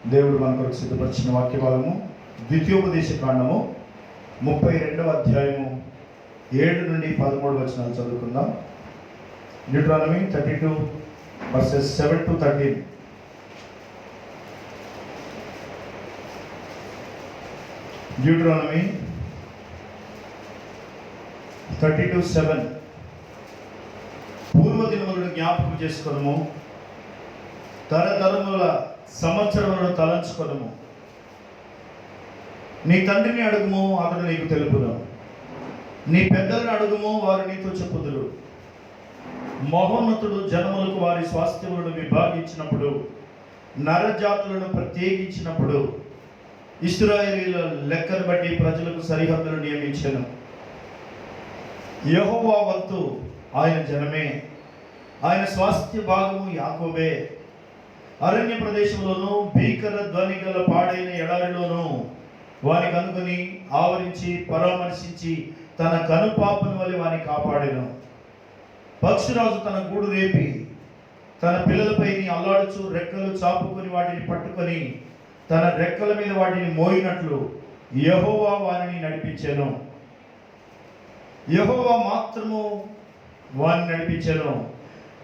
దేవుడు మన కొరకు సిద్ధపరిచిన వాక్యభాగము ద్వితీయోపదేశ కాండము 32వ అధ్యాయము 7 నుండి 13 వచనాలు చదువుకుందాం. Deuteronomy 32 verses 7 to 13. డ్యూటరానమీ 32:7. పూర్వదినములను జ్ఞాపకం చేసుకొనుము, తరతరముల సంవత్సరములను తలంచుకొనుము. నీ తండ్రిని అడుగుము, అతడు నీకు తెలుపును. నీ పెద్దలను అడుగుము, వారు నీతో చెప్పుదురు. మహోన్నతుడు జనములకు వారి స్వాస్థ్యములను విభాగించినప్పుడు, నరజాతులను ప్రత్యేకించినప్పుడు, ఇశ్రాయేలీయుల లెక్కను బట్టి ప్రజలకు సరిహద్దులు నియమించెను. యెహోవా వంతు ఆయన జనమే, ఆయన స్వాస్థ్య భాగము యాకోబే. అరణ్య ప్రదేశంలోనూ భీకర ధ్వని గల పాడైన ఎడారిలోనూ వాని కనుగొని ఆవరించి పరామర్శించి తన కనుపాపను వలె వాని కాపాడెను. పక్షిరాజు తన గూడు రేపి తన పిల్లలపై అల్లాడుచు రెక్కలు చాపుకొని వాటిని పట్టుకొని తన రెక్కల మీద వాటిని మోయినట్లు యెహోవా వారిని నడిపించెను. యెహోవా మాత్రము వారిని నడిపించెను.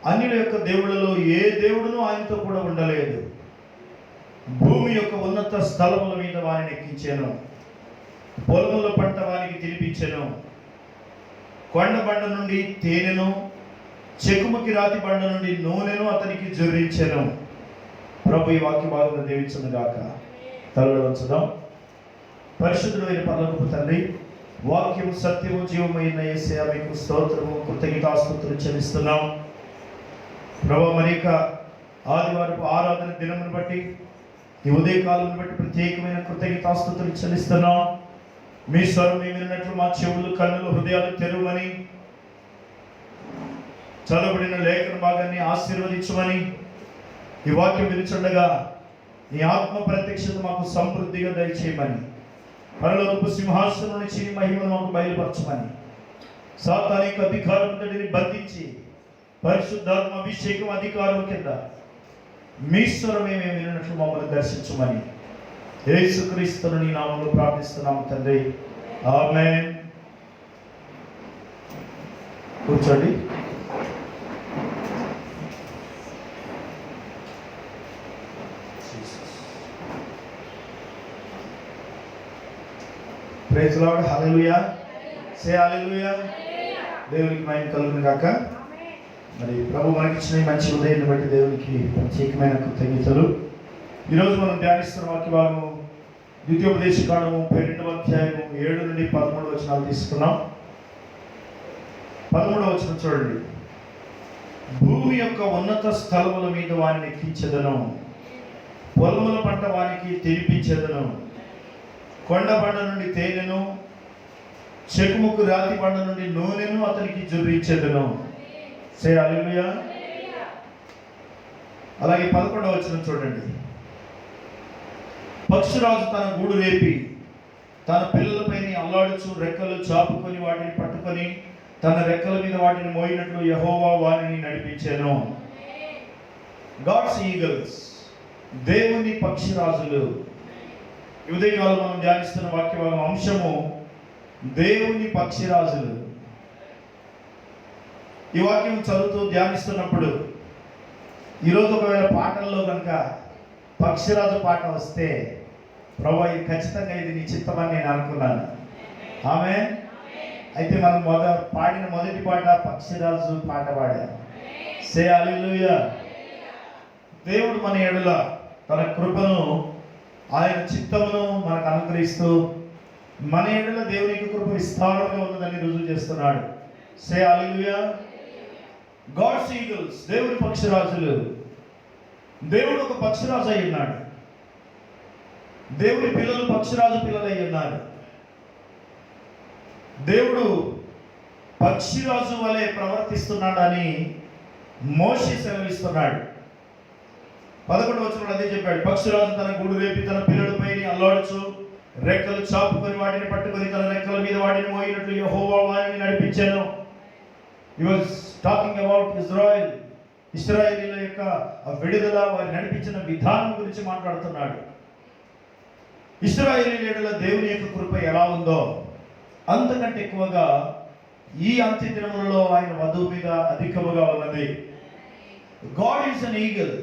అన్యుల యొక్క దేవుళ్ళలో ఏ దేవుడును ఆయనతో కూడా ఉండలేదు. భూమి యొక్క ఉన్నత స్థలముల మీద వారిని ఎక్కించెను. పొలముల పంట వారికి తినిపించెను. కొండ బండ నుండి తేనెను, చెకుముకి రాతి బండ నుండి నూనెను అతనికి జొర్రించెను. ప్రభు ఈ వాక్య భాగంలో దీవించును గాక. తలలో ఉంచుదాం. పరిశుద్ధుడైన పరలోకపు తండ్రి, వాక్యము సత్యము జీవమైన యేసయ్యా మీకు స్తోత్రము కృతజ్ఞతాస్తుతులు చెల్లిస్తున్నాం. ప్రభు మరిక ఆదివారపు ఆరాధన దినమును బట్టి ఈ ఉదయకాలను బట్టి ప్రత్యేకమైన కృతజ్ఞతాస్తుతులు చెల్లిస్తున్నాం. మీ స్వరం మేము విన్నట్లు మా చెవులు, కన్నులు, హృదయాలు తెరువమని, చదవబడిన లేఖన భాగాన్ని ఆశీర్వదించమని, ఈ వాక్యం వినుచుండగా నీ ఆత్మ ప్రత్యక్షత మాకు సమృద్ధిగా దయచేయమని, పరలోకపు సింహాసనం నుంచి మహిమను మాకు బయలుపరచమని, సాతానిక అధికారంతటిని బంధించి పరిశుద్ధాత్మ అభిషేకం అధికారం కింద మీ స్వరమే మేము విన్నట్లు మమ్మల్ని దర్శించమని యేసుక్రీస్తును నీ నామములో ప్రార్థిస్తున్నాము తండ్రి, ఆమేన్. కూర్చోండి. Praise Lord. Hallelujah. Say hallelujah. దేవునికి మహిమ కలుగును గాక. మరి ప్రభు మనకిచ్చిన మంచి ఉదయాన్ని బట్టి దేవునికి ప్రత్యేకమైన కృతజ్ఞతలు. ఈరోజు మనం ధ్యానిస్తున్న వాక్య భాగము ద్వితీయోపదేశ కాండము 32వ అధ్యాయము 7 నుండి 13 వచనాలు తీసుకున్నాం. 13వ వచనం చూడండి. భూమి యొక్క ఉన్నత స్థలముల మీద వారిని ఎక్కించెదను, పొలముల పంట వానికి తినిపించెదను. కొండ బండ నుండి తేనెను, చెకుముకు రాతి బండ నుండి నూనెను అతనికి జొర్రించెదను. సే హల్లెలూయా. అలాగే 11వ వచనం చూడండి. పక్షిరాజు తన గూడు రేపి తన పిల్లలపై అల్లాడుచు రెక్కలు చాపుకొని వాటిని పట్టుకొని తన రెక్కల మీద వాటిని మోయినట్లు యెహోవా వారిని నడిపించెను. గాడ్స్ ఈగల్స్, దేవుని పక్షిరాజులు. ఉదయకాలం మనం ధ్యానిస్తున్న వాక్యభాగం అంశము దేవుని పక్షిరాజులు. ఈ వాక్యం చదువుతూ ధ్యానిస్తున్నప్పుడు ఈరోజు ఒకవేళ పాటల్లో కనుక పక్షిరాజు పాట వస్తే, ప్రభు ఇది ఖచ్చితంగా ఇది నీ చిత్తమని నేను అనుకున్నాను. ఆమేన్. అయితే మనం పాడిన మొదటి పాట పక్షిరాజు పాట పాడాం. సే హల్లెలూయా. దేవుడు మన ఎడల తన కృపను, ఆయన చిత్తమును మనకు అనుగ్రహిస్తూ మన ఎడల దేవునికి కృప విస్తారంగా ఉన్నదని రుజువు చేస్తున్నాడు. సే హల్లెలూయా. గాడ్స్ ఈగల్స్, దేవుని పక్షిరాజులు. దేవుడు ఒక పక్షిరాజు అయి ఉన్నాడు. దేవుని పిల్లలు పక్షిరాజు పిల్లలు అయి ఉన్నారు. దేవుడు పక్షిరాజు వలె ప్రవర్తిస్తున్నాడని మోషే సెలవిస్తున్నాడు. 11వ వచనంలో అదే చెప్పాడు. పక్షిరాజు తన గూడు రేపి తన పిల్లలపై అల్లాడుచు రెక్కలు చాపుకొని వాటిని పట్టుకొని తన రెక్కల మీద వాటిని మోయినట్లు యెహోవా వారిని నడిపించెను. He was talking about Israel. ఇశ్రాయేలీల యొక్క విడుదల, వారి నడిపించిన విధానం గురించి మాట్లాడుతున్నాడు. ఇశ్రాయేలీయుల దేవుని యొక్క కృప ఎలా ఉందో అంతకంటే ఎక్కువగా ఈ అంత్య దినములలో ఆయన వధువు మీద అధికముగా ఉన్నది. God is an eagle.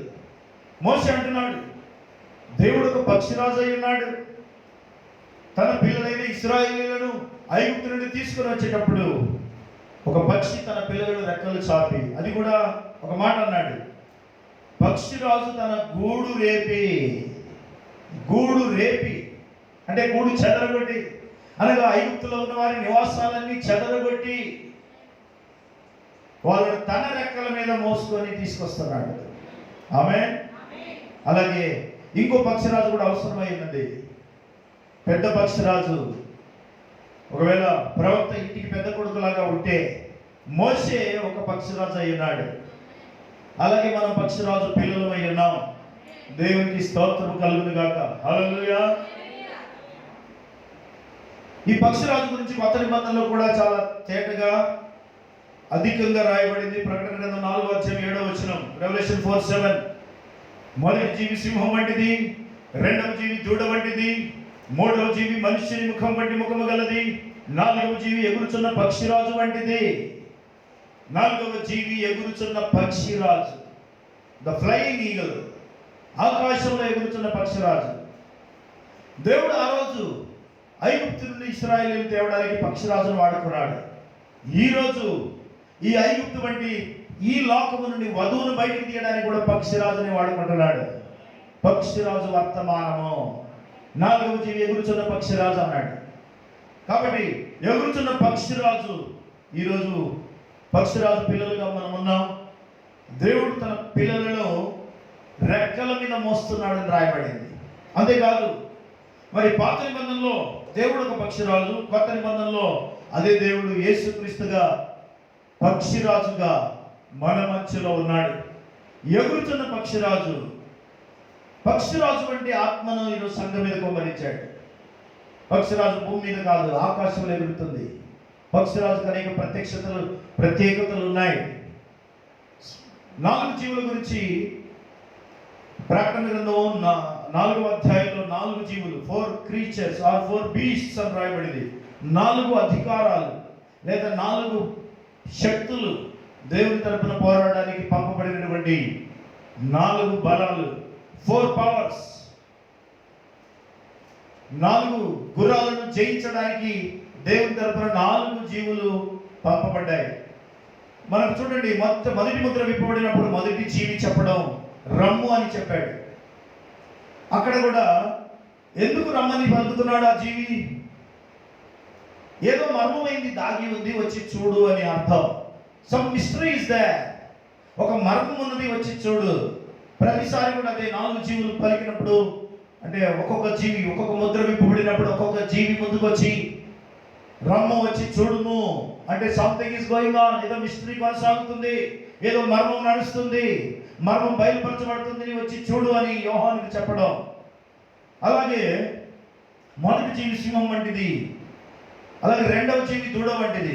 మోషే అంటున్నాడు, దేవుడు ఒక పక్షిరాజు అయి ఉన్నాడు. తన పిల్లలైన ఇశ్రాయేలీయులను ఐగుప్తు నుండి తీసుకుని వచ్చేటప్పుడు ఒక పక్షి తన పిల్లలను రెక్కలు చాపి, అది కూడా ఒక మాట అన్నాడు, పక్షిరాజు తన గూడు రేపి అంటే గూడు చెదరగొట్టి, అనగా ఐగుప్తులో ఉన్న వారి నివాసాలన్నీ చెదరగొట్టి వాళ్ళను తన రెక్కల మీద మోసుకొని తీసుకొస్తున్నాడు. ఆమేన్. అలాగే ఇంకో పక్షిరాజు కూడా అవసరమైనది. పెద్ద పక్షిరాజు ఒకవేళ ప్రవక్త ఇంటికి పెద్ద కొడుకులాగా ఉంటే మోషే ఒక పక్షిరాజు అయి ఉన్నాడు. అలాగే మనం పక్షిరాజు పిల్లలమై ఉన్నాం. దేవునికి స్తోత్రం కలుగును గాక. హల్లెలూయా. ఈ పక్షిరాజు గురించి కొత్త నిబంధనలో కూడా చాలా తేటగా అధికంగా రాయబడింది. ప్రకటన గ్రంథం 4:7 రెవల్యూషన్ 4:7. మొదటి జీవి సింహం వంటిది, రెండవ జీవి దూడ వంటిది, మూడవ జీవి మనుష్యుని ముఖం వంటి ముఖము గలది, నాలుగవ జీవి ఎగురుచున్న పక్షిరాజు వంటిది. నాలుగవ జీవి ఎగురుచున్న పక్షిరాజు, ద ఫ్లయింగ్ ఈగల్, ఆకాశంలో ఎగురుచున్న పక్షిరాజు. దేవుడు ఆ రోజు ఐగుప్తు నుండి ఇశ్రాయేలీయులను తేవడానికి పక్షిరాజును వాడుకున్నాడు. ఈరోజు ఈ ఐగుప్తు వంటి ఈ లోకము నుండి వధువును బయటికి తీయడానికి కూడా పక్షిరాజుని వాడుకుంటున్నాడు. పక్షిరాజు వర్తమానము. నాలుగవ జీవి ఎగురుచున్న పక్షిరాజు అన్నాడు. కాబట్టి ఎగురుచున్న పక్షిరాజు, ఈరోజు పక్షిరాజు పిల్లలుగా మనం ఉన్నాం. దేవుడు తన పిల్లలను రెక్కల మీద మోస్తున్నాడని రాయబడింది. అంతేకాదు, మరి పాత నిబంధనలో దేవుడు ఒక పక్షిరాజు, కొత్త నిబంధనలో అదే దేవుడు యేసుక్రీస్తుగా పక్షిరాజుగా మన మధ్యలో ఉన్నాడు. ఎగురుతున్న పక్షిరాజు, పక్షిరాజు వంటి ఆత్మను ఈరోజు సంఘం మీద కుమ్మరించాడు. పక్షిరాజు భూమి మీద కాదు, ఆకాశంలో ఎగురుతుంది. పక్షిరాజుకు అనేక ప్రత్యేకతలు ఉన్నాయి. 4 జీవుల గురించి ప్రకటన గ్రంథం 4వ అధ్యాయంలో 4 జీవులు, 4 creatures or 4 beasts అని రాయబడింది. 4 అధికారాలు లేదా 4 శక్తులు, దేవుని తరపున పోరాడడానికి పంపబడినటువంటి 4 బలాలు, 4 powers. 4 గుర్రాలను జయించడానికి దేవుని తరపున 4 జీవులు పంపబడ్డాయి. మనం చూడండి, మొదటి ముద్ర విప్పబడినప్పుడు మొదటి జీవి చెప్పడం రమ్ము అని చెప్పాడు. అక్కడ కూడా ఎందుకు రమ్మని పలుకుతున్నాడు ఆ జీవి? ఏదో మర్మమైంది దాగి ఉంది, వచ్చి చూడు అని అర్థం. Some mystery is there. ఒక మర్మం ఉన్నది, వచ్చి చూడు. ప్రతిసారి కూడా అదే 4 జీవులు పలికినప్పుడు, అంటే ఒక్కొక్క జీవి, ఒక్కొక్క ముద్ర విప్పబడినప్పుడు ఒక్కొక్క జీవి ముందుకు వచ్చి రమ్ము, వచ్చి చూడుము అంటే సంథింగ్ ఇస్ గోయింగ్ ఆన్. ఏదో మిస్టరీ కొనసాగుతుంది, ఏదో మర్మం నడుస్తుంది, మర్మం బయలుపరచబడుతుంది, వచ్చి చూడు అని యోహానుకు చెప్పడం. అలాగే మొదటి జీవి సింహం వంటిది, అలాగే రెండవ జీవి దూడ వంటిది.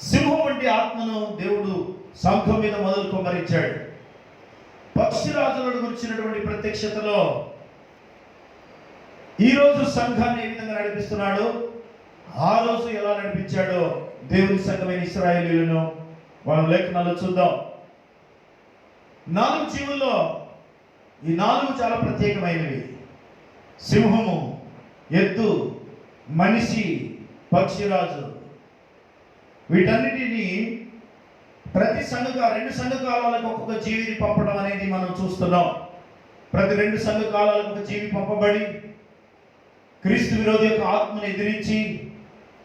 సింహం వంటి ఆత్మను దేవుడు సంఘం మీద మొదలు కుమ్మరించాడు. పక్షిరాజులను గురించినటువంటి ప్రత్యక్షతలో ఈరోజు సంఘాన్ని ఏ విధంగా నడిపిస్తున్నాడో, ఆ రోజు ఎలా నడిపించాడో దేవుని సంఘమైన ఇశ్రాయేలీయులను మనం లేఖనాల్లో చూద్దాం. 4 జీవుల్లో ఈ 4 చాలా ప్రత్యేకమైనవి. సింహము, ఎద్దు, మనిషి, పక్షిరాజు. వీటన్నిటిని ప్రతి 2 సంఘకాలాలకు ఒక్కొక్క జీవిని పంపడం అనేది మనం చూస్తున్నాం. ప్రతి 2 సంఘకాలాలకు ఒక జీవి పంపబడి క్రీస్తు విరోధి యొక్క ఆత్మను ఎదిరించి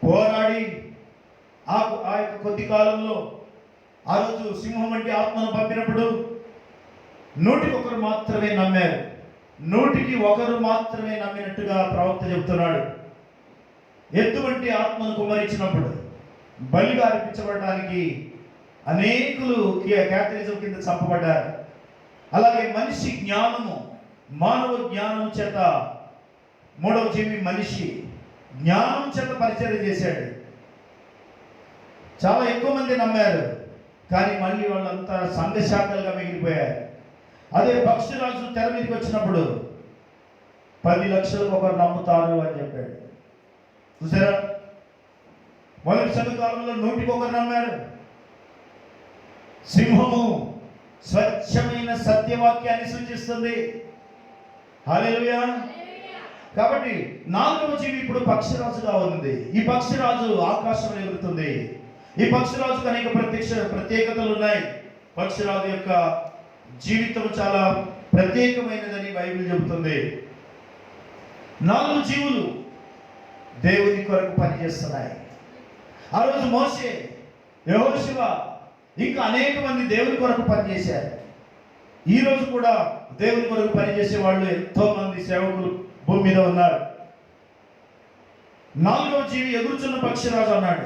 పోరాడి ఆ యొక్క కొద్ది కాలంలో ఆ రోజు సింహం వంటి ఆత్మను పంపినప్పుడు 100కి 1 మాత్రమే నమ్మారు. 100కి 1 మాత్రమే నమ్మినట్టుగా ప్రవక్త చెబుతున్నాడు. ఎద్దు వంటి ఆత్మను కుమ్మరించినప్పుడు బలిగా అర్పించబడడానికి అనేకులు క్యాథలిజం కింద చంపబడ్డారు. అలాగే మనిషి జ్ఞానము, మానవ జ్ఞానం చేత, 3వ జీవి మనిషి జ్ఞానం చేత పరిచయం చేశాడు. చాలా ఎక్కువ మంది నమ్మారు. కానీ మళ్ళీ వాళ్ళంతా సంఘశాఖలుగా మిగిలిపోయారు. అదే పక్షిరాజు తెర మీదకి వచ్చినప్పుడు 10 లక్షలకు ఒకరు నమ్ముతారు అని చెప్పాడు. చూసారా, మొదటి సంఘ కాలంలో 100కి ఒకరు నమ్మారు. సింహము స్వచ్ఛమైన సత్యవాక్యాన్ని సూచిస్తుంది. హల్లెలూయా. కాబట్టి 4వ జీవి ఇప్పుడు పక్షిరాజుగా ఉంది. ఈ పక్షిరాజు ఆకాశంలో ఎగురుతుంది. ఈ పక్షిరాజుకు అనేక ప్రత్యేకతలు ఉన్నాయి. పక్షిరాజు యొక్క జీవితం చాలా ప్రత్యేకమైనదని బైబిల్ చెబుతుంది. 4 జీవులు దేవుని కొరకు పనిచేస్తున్నాయి. ఆ రోజు మోషే, యెహోషువ ఇంకా అనేక మంది దేవుని కొరకు పనిచేశారు. ఈ రోజు కూడా దేవుని కొరకు పనిచేసే వాళ్ళు ఎంతో మంది సేవకులు భూమి మీద ఉన్నారు. 4వ జీవి ఎగురుచున్న పక్షిరాజు అన్నాడు.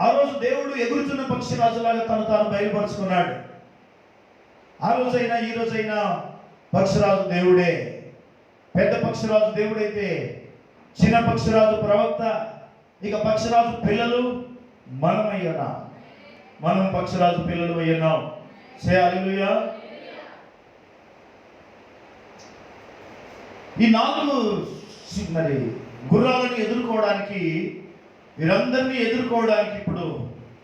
ఆ రోజు దేవుడు ఎగురుచున్న పక్షిరాజులాగా తాను బయలుపరుచుకున్నాడు. ఆ రోజైనా ఈ రోజైనా పక్షిరాజు దేవుడే. పెద్ద పక్షిరాజు దేవుడైతే చిన్న పక్షిరాజు ప్రవక్త, ఇక పక్షిరాజు పిల్లలు మనమయ్యనా. మనం పక్షిరాజు పిల్లలు అయ్యాం. హల్లెలూయా. ఈ 4 మరి గుర్రాలను ఎదుర్కోవడానికి, వీరందరినీ ఎదుర్కోవడానికి ఇప్పుడు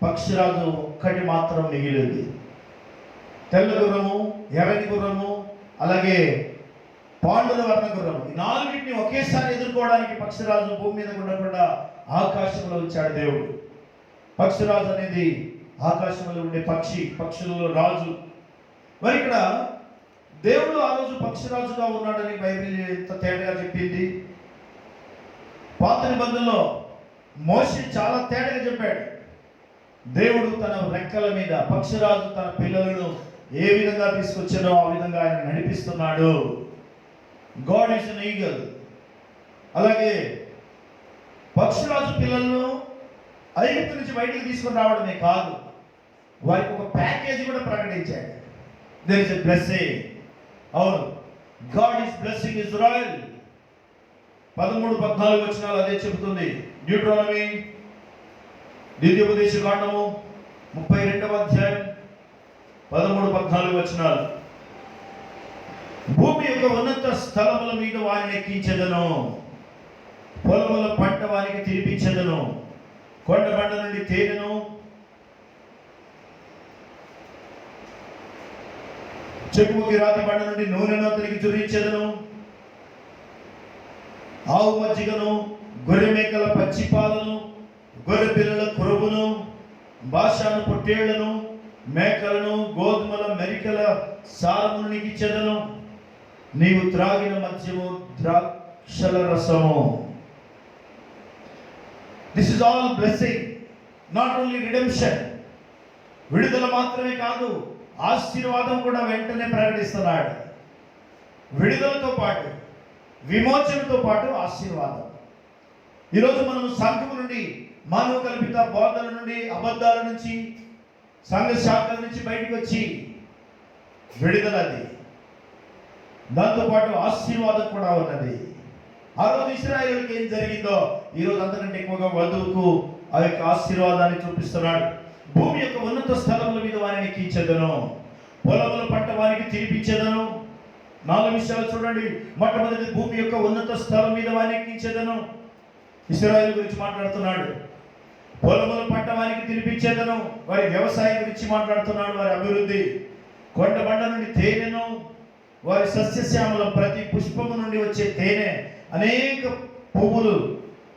పక్షిరాజు ఒక్కటి మాత్రం మిగిలింది. తెల్ల గుర్రము, ఎర్రని గుర్రము, అలాగే పాండుల వర్ణ గుర్రము, ఈ 4టిని ఒకేసారి ఎదుర్కోవడానికి పక్షిరాజు భూమి మీద ఉండకుండా ఆకాశంలో ఉంచాడు దేవుడు. పక్షిరాజు అనేది ఆకాశంలో ఉండే పక్షి, పక్షులలో రాజు. మరి ఇక్కడ దేవుడు ఆ రోజు పక్షిరాజుగా ఉన్నాడని బైబిల్ ఎంత తేటగా చెప్పింది. పాత నిబంధనలో మోషే చాలా తేటగా చెప్పాడు. దేవుడు తన రెక్కల మీద పక్షిరాజు తన పిల్లలను ఏ విధంగా తీసుకొచ్చానో ఆ విధంగా ఆయన నడిపిస్తున్నాడు. God is an eagle. అలాగే పక్షిరాజు పిల్లలను ఐగుప్తు నుంచి బయటికి తీసుకుని రావడమే కాదు, వారికి ఒక ప్యాకేజీ కూడా ప్రకటించాడు. There is a blessing. అవును, గాడ్ ఈస్ బ్లెస్సింగ్ ఇజ్రాయెల్. 13-14 వచనాలు అదే చెబుతుంది. డ్యూటెరోనమీ, ద్వితీయోపదేశ కాండము 32వ అధ్యాయం 13-14 వచనాలు. భూమి యొక్క ఉన్నత స్థలముల మీద వారిని ఎక్కించెదను, పొలముల పంట వారికి తినిపించెదను, కొండ బండ నుండి తేనెను, చెక్కుముకి రాతి బండ నుండి నూనెను అతనికి చురించెదను, ఆవు మజ్జిగను, గొర్రె మేకల పచ్చిపాలను, గొర్రె పిల్లల కురబును, బాషాను పొట్టేళ్లను, మేకలను, గోధుమల మెరికల సారమును నీకు ఇచ్చెదను, నీవు త్రాగిన మద్యము ద్రాక్షల రసము. This is all blessing, not only redemption. విడుదల మాత్రమే కాదు, ఆశీర్వాదం కూడా వెంటనే ప్రకటిస్తున్నాడు. విడుదలతో పాటు, విమోచనతో పాటు ఆశీర్వాదం. ఈరోజు మనం సంఘము నుండి, మానవ కల్పిత బోధల నుండి, అబద్ధాల నుంచి, సంఘ శాఖల నుంచి బయటకు వచ్చి విడుదల అది. దాంతోపాటు ఆశీర్వాదం కూడా ఉన్నది. ఆ రోజు ఇశ్రాయేలుకి ఏం జరిగిందో ఈరోజు అంతకంటే ఎక్కువగా వధువుకు ఆ యొక్క ఆశీర్వాదాన్ని చూపిస్తున్నాడు. భూమి యొక్క ఉన్నత స్థలముల మీద వారిని ఎక్కించెదను, పొలముల పంట వారికి తినిపించెదను. 4 విషయాలు చూడండి. మొట్టమొదటి, భూమి యొక్క ఉన్నత స్థలం మీద వారిని ఎక్కించెదను. ఇశ్రాయేలు గురించి మాట్లాడుతున్నాడు. పొలముల పంట వారికి తినిపించేదను, వారి వ్యవసాయం గురించి మాట్లాడుతున్నాడు, వారి అభివృద్ధి. కొండ బండ నుండి తేనెను, వారి సస్యశ్యామలం, ప్రతి పుష్పము నుండి వచ్చే తేనె, అనేక పువ్వులు.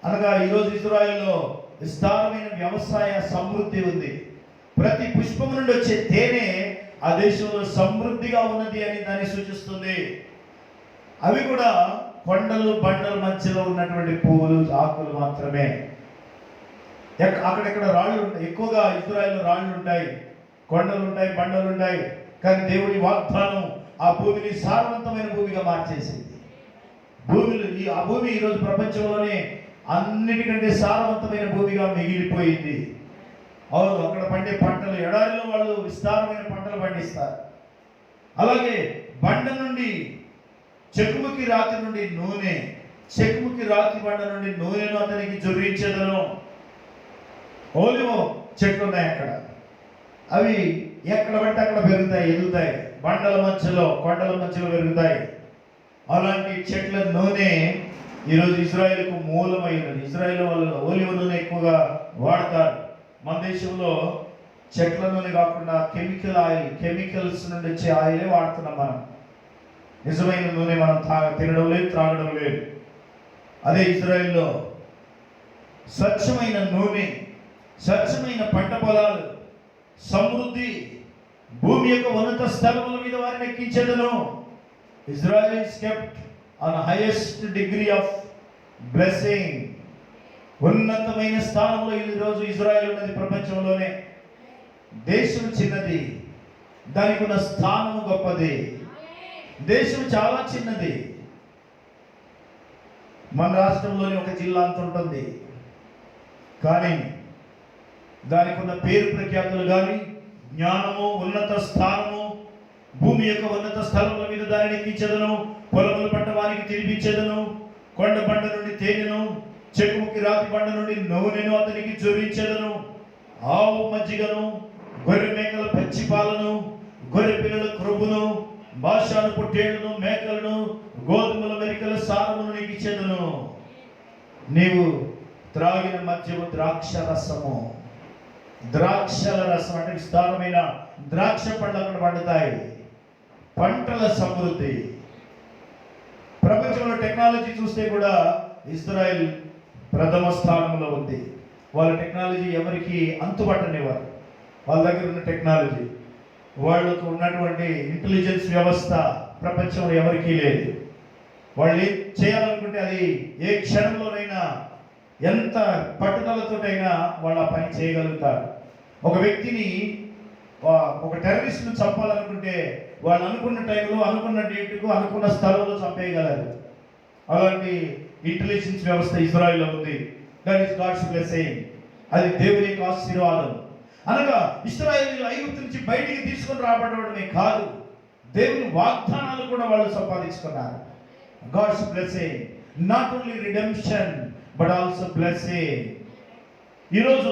అనగా ఈరోజు ఇశ్రాయేలులో విస్తారమైన వ్యవసాయ సమృద్ధి ఉంది. ప్రతి పుష్పము నుండి వచ్చే తేనె ఆ దేశంలో సమృద్ధిగా ఉన్నది అని దాన్ని సూచిస్తుంది. అవి కూడా కొండలు బండల మధ్యలో ఉన్నటువంటి పువ్వులు, ఆకులు మాత్రమే. అక్కడెక్కడ రాళ్ళు ఉంటాయి, ఎక్కువగా ఇశ్రాయేలులో రాళ్ళు ఉంటాయి, కొండలు ఉంటాయి, బండలు ఉంటాయి. కానీ దేవుడి వాగ్దానం ఆ భూమిని సారవంతమైన భూమిగా మార్చేసింది. ఆ భూమి ఈరోజు ప్రపంచంలోనే అన్నిటికంటే సారవంతమైన భూమిగా మిగిలిపోయింది. అవును, అక్కడ పండే పంటలు, ఎడారిలో వాళ్ళు విస్తారమైన పంటలు పండిస్తారు. అలాగే బండ నుండి, చెక్కుముకి రాతి నుండి నూనె, చెక్కుముకి రాతి బండ నుండి నూనెను అతనికి జొర్రించెదను. ఓలివ చెట్లు ఉన్నాయి అక్కడ. అవి ఎక్కడ పడితే అక్కడ పెరుగుతాయి, ఎదుగుతాయి. బండల మధ్యలో, కొండల మధ్యలో పెరుగుతాయి. అలాంటి చెట్ల నూనె ఈరోజు ఇజ్రాయెల్కు మూలమైనది. ఇజ్రాయెల్ వాళ్ళు ఒలివ నూనె ఎక్కువగా వాడతారు. మన దేశంలో చెట్ల నూనె కాకుండా కెమికల్స్ నుండి వచ్చే ఆయిలే వాడుతున్నాం మనం. నిజమైన నూనె మనం తినడం లేదు, త్రాగడం లేదు. అదే ఇజ్రాయెల్లో స్వచ్ఛమైన నూనె, స్వచ్ఛమైన పంట పొలాలు, సమృద్ధి, భూమి యొక్క ఉన్నత స్థలముల మీద వారిని ఎక్కించేదను. Israel is kept on highest degree of blessing. ఉన్నతమైన స్థానంలో ఈరోజు ఇజ్రాయెల్ ఉన్నది. ప్రపంచంలోనే దేశం చిన్నది, దానికి ఉన్న స్థానం గొప్పది. దేశం చాలా చిన్నది. మన రాష్ట్రంలోని ఒక జిల్లా అంత ఉంటుంది, కానీ దానికి ఉన్న పేరు ప్రఖ్యాతులు కానీ, జ్ఞానము, ఉన్నత స్థానము, భూమి యొక్క ఉన్నత స్థలముల మీద దానిని ఎక్కించదను. పొలములు పంట వారికి తినిపించదను. కొండ బండ నుండి తేనెను, చెక్కుముకి రాతి బండ నుండి నూనెను అతనికి జోరించదను. ఆవు మజ్జిగను, గొర్రె మేకల పచ్చి పాలను, గొర్రె పిల్లల క్రొవ్వును, బాషాను పొట్టేళ్లను, మేకలను, గోధుమల మెరికల సారమును నీకు ఇచ్చేదను. నీవు త్రాగిన మద్యము ద్రాక్ష రసము. ద్రాక్షల రసం అంటే విస్తారమైన ద్రాక్ష పండ్లు అక్కడ పండుతాయి. పంటల సమృద్ధి. ప్రపంచంలో టెక్నాలజీ చూస్తే కూడా ఇజ్రాయెల్ ప్రథమ స్థానంలో ఉంది. వాళ్ళ టెక్నాలజీ ఎవరికి అంతుపట్టనివారు. వాళ్ళ దగ్గర ఉన్న టెక్నాలజీ, వాళ్ళకు ఉన్నటువంటి ఇంటెలిజెన్స్ వ్యవస్థ ప్రపంచంలో ఎవరికీ లేదు. వాళ్ళు ఏం చేయాలనుకుంటే అది ఏ క్షణంలోనైనా, ఎంత పట్టుదలతోటైనా వాళ్ళ పని చేయగలుగుతారు. ఒక వ్యక్తిని, ఒక టెర్రరిస్ట్ను చంపాలనుకుంటే వాళ్ళు అనుకున్న టైంలో, అనుకున్న డేటుకు, అనుకున్న స్థలంలో చంపేయగలరు. అలాంటి ఇంటెలిజెన్స్ వ్యవస్థ ఇజ్రాయెల్లో ఉంది. That is God's blessing. అది దేవుని యొక్క ఆశీర్వాదం. అనగా ఇశ్రాయేలు ఐగుప్తు నుంచి బయటికి తీసుకొని రాబడమే కాదు, దేవుని వాగ్దానాలు కూడా వాళ్ళు సంపాదించుకున్నారు. God's blessing, not only redemption but also blessing. ఈరోజు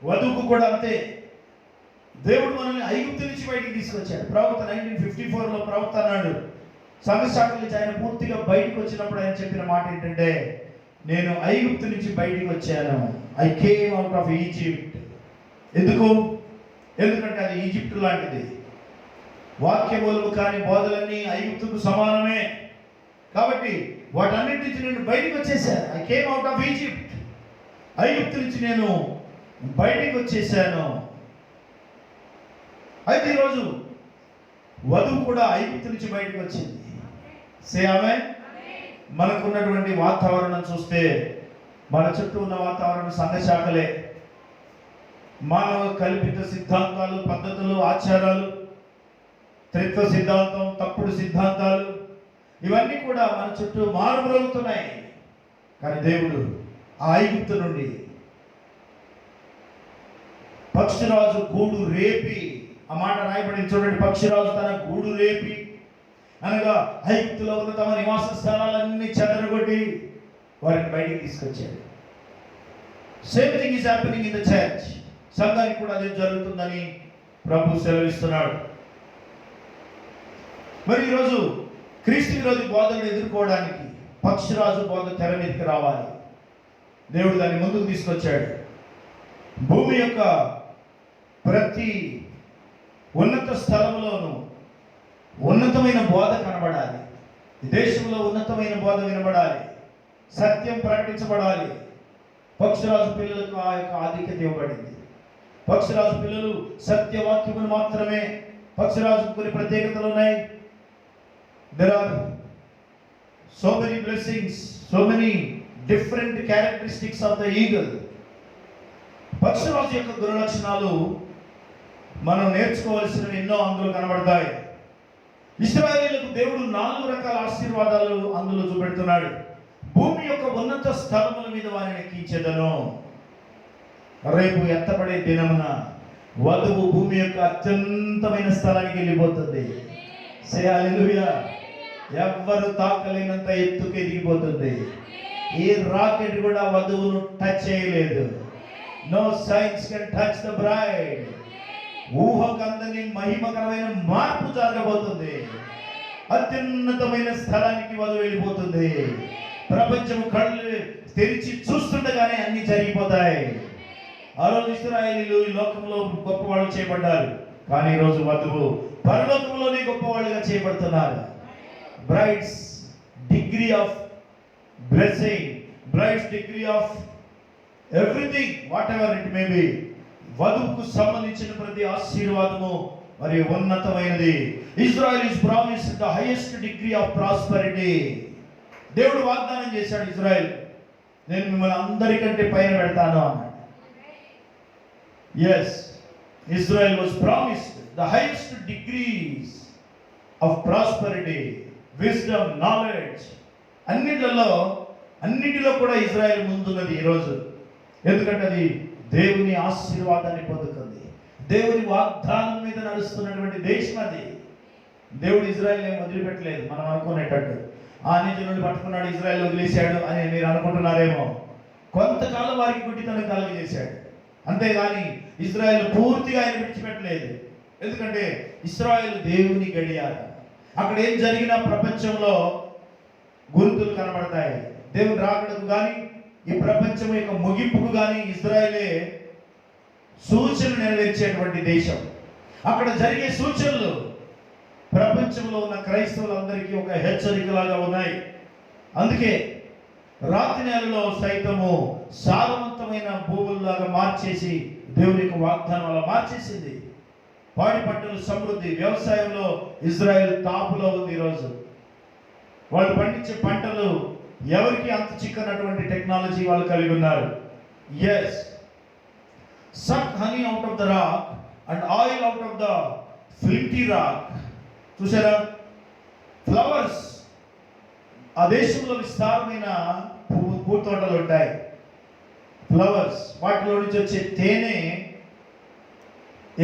వధువుకు కూడా అంతే. దేవుడు మనల్ని ఐగుప్తు నుంచి బయటికి తీసుకొచ్చాడు. ప్రవక్త 1954లో ప్రవక్త అన్నాడు, సంఘశాఖల నుంచి ఆయన పూర్తిగా బయటకు వచ్చినప్పుడు ఆయన చెప్పిన మాట ఏంటంటే, నేను ఐగుప్తు నుంచి బయటికి వచ్చాను. I came out of Egypt. ఎందుకంటే అది ఈజిప్ట్ లాంటిది. వాక్యములు కానీ బోధలన్నీ ఐగుప్తుకు సమానమే. కాబట్టి వాటన్నిటి నుంచి నేను బయటికి వచ్చేసాను. I came out of Egypt. ఐగుప్తు నుంచి నేను బయటికి వచ్చేసాను. అయితే ఈరోజు వధువు కూడా ఐగుప్తు నుంచి బయటకు వచ్చింది. సే ఆమేన్. మనకున్నటువంటి వాతావరణం చూస్తే, మన చుట్టూ ఉన్న వాతావరణం సంఘశాఖలే. మానవ కల్పిత సిద్ధాంతాలు, పద్ధతులు, ఆచారాలు, త్రిత్వ సిద్ధాంతం, తప్పుడు సిద్ధాంతాలు, ఇవన్నీ కూడా మన చుట్టూ మారుమ్రోగుతున్నాయి. కానీ దేవుడు ఆ ఐగుప్తు నుండి పక్షిరాజు గూడు రేపి, ఆ మాట రాయబడింది చూడండి, పక్షిరాజు తన గూడు రేపి, అనగా ఐగుప్తులో ఉన్న తమ నివాస స్థలాలన్నీ చెదరగొట్టి వారిని బయటికి తీసుకొచ్చాడు. Same thing is happening in the church. సంఘానికి కూడా అదే జరుగుతుందని ప్రభు సెలవిస్తున్నాడు. మరి ఈరోజు క్రీస్తు విరోధి బోధనను ఎదుర్కోవడానికి పక్షిరాజు బోధ తెర మీదకి రావాలి. దేవుడు దాన్ని ముందుకు తీసుకొచ్చాడు. భూమి యొక్క ప్రతి ఉన్నత స్థలంలోనూ ఉన్నతమైన బోధ కనబడాలి. దేశంలో ఉన్నతమైన బోధ వినబడాలి. సత్యం ప్రకటించబడాలి. పక్షిరాజు పిల్లలకు ఆ యొక్క ఆధిక్యత ఇవ్వబడింది. పక్షిరాజు పిల్లలు సత్యవాక్యములు మాత్రమే. పక్షిరాజు కొన్ని ప్రత్యేకతలు ఉన్నాయి. There are so many blessings, so many different characteristics of the eagle. పక్షిరాజు యొక్క గుణలక్షణాలు మనం నేర్చుకోవాల్సినవి ఎన్నో అందులో కనబడతాయి. ఇశ్రాయేలుకు దేవుడు 4 రకాల ఆశీర్వాదాలు అందులో చూపెడుతున్నాడు. భూమి యొక్క ఉన్నత స్థలముల మీద వారిని ఎక్కించెదను. రేపు ఎత్తబడే దినమున వధువు భూమి యొక్క అత్యంతమైన స్థలానికి వెళ్ళిపోతుంది. సే హల్లెలూయా. ఎవ్వరు తాకలేనంత ఎత్తుకు ఎదిగిపోతుంది. ఈ రాకెట్ కూడా వధువును టచ్ చేయలేదు. No science can touch the bride. ఊహకందని మహిమకరమైన మార్పు జరగబోతుంది. అత్యున్నతమైన స్థలానికి వధువు వెళ్ళిపోతుంది. ప్రపంచం కళ్ళు తెరిచి చూస్తుండగానే అన్ని జరిగిపోతాయి. ఆ రోజు ఇశ్రాయేలీయులు ఈ లోకంలో గొప్పవాళ్ళు చేయబడ్డారు, కానీ ఈరోజు వధువు పరలోకంలోనే గొప్పవాళ్ళుగా చేయబడుతున్నారు. Bride's degree of blessing, bride's degree of everything, whatever it may be, వధువుకు సంబంధించిన ప్రతి ఆశీర్వాదము మరియు ఉన్నతమైనది. Israel is promised the highest degree of prosperity. దేవుడు వాగ్దానం చేశాడు, ఇజ్రాయెల్ నేను మిమ్మల్ని అందరికంటే పైన పెడతాను అన్నాడు. Yes, Israel was promised the highest degrees of prosperity, wisdom, knowledge. అన్నిటిలో కూడా ఇజ్రాయెల్ ముందున్నది ఈరోజు. ఎందుకంటే అది దేవుని ఆశీర్వాదాన్ని పొందుకుంది. దేవుని వాగ్దానం మీద నడుస్తున్నటువంటి దేశం అది. దేవుడు ఇజ్రాయెల్ ఏం వదిలిపెట్టలేదు మనం అనుకునేటట్టు. ఆ నీతి నుండి పట్టుకున్నాడు, ఇజ్రాయెల్ వదిలేశాడు అని మీరు అనుకుంటున్నారేమో. కొంతకాలం వారికి గుడ్డితనం కలుగజేశాడు, అంతేగాని ఇజ్రాయెల్ పూర్తిగా ఆయన విడిచిపెట్టలేదు. ఎందుకంటే ఇశ్రాయేలు దేవుని గడియార. అక్కడ ఏం జరిగినా ప్రపంచంలో గుర్తులు కనబడతాయి. దేవుని రాకడకు కానీ ఈ ప్రపంచం యొక్క ముగింపుకు కానీ ఇజ్రాయేలే సూచన నెరవేర్చేటువంటి దేశం. అక్కడ జరిగే సూచనలు ప్రపంచంలో ఉన్న క్రైస్తవులందరికీ ఒక హెచ్చరికలాగా ఉన్నాయి. అందుకే రాతి నెలలో సైతము సారవంతమైన భూముల్లాగా మార్చేసి దేవుని యొక్క వాగ్దానం అలా మార్చేసింది. పాడి పంటలు సమృద్ధి, వ్యవసాయంలో ఇజ్రాయెల్ టాపులో ఉంది. ఈరోజు వాళ్ళు పండించే పంటలు ఎవరికి అంత చిక్కనటువంటి టెక్నాలజీ వాళ్ళు కలిగి ఉన్నారు. Yes, suck honey out of the rock and oil out of the flinty rock. చూసారా, ఫ్లవర్స్, ఆ దేశంలో విస్తారమైన పువ్వు తోటలు ఉంటాయి. ఫ్లవర్స్, వాటిలో నుంచి వచ్చే తేనె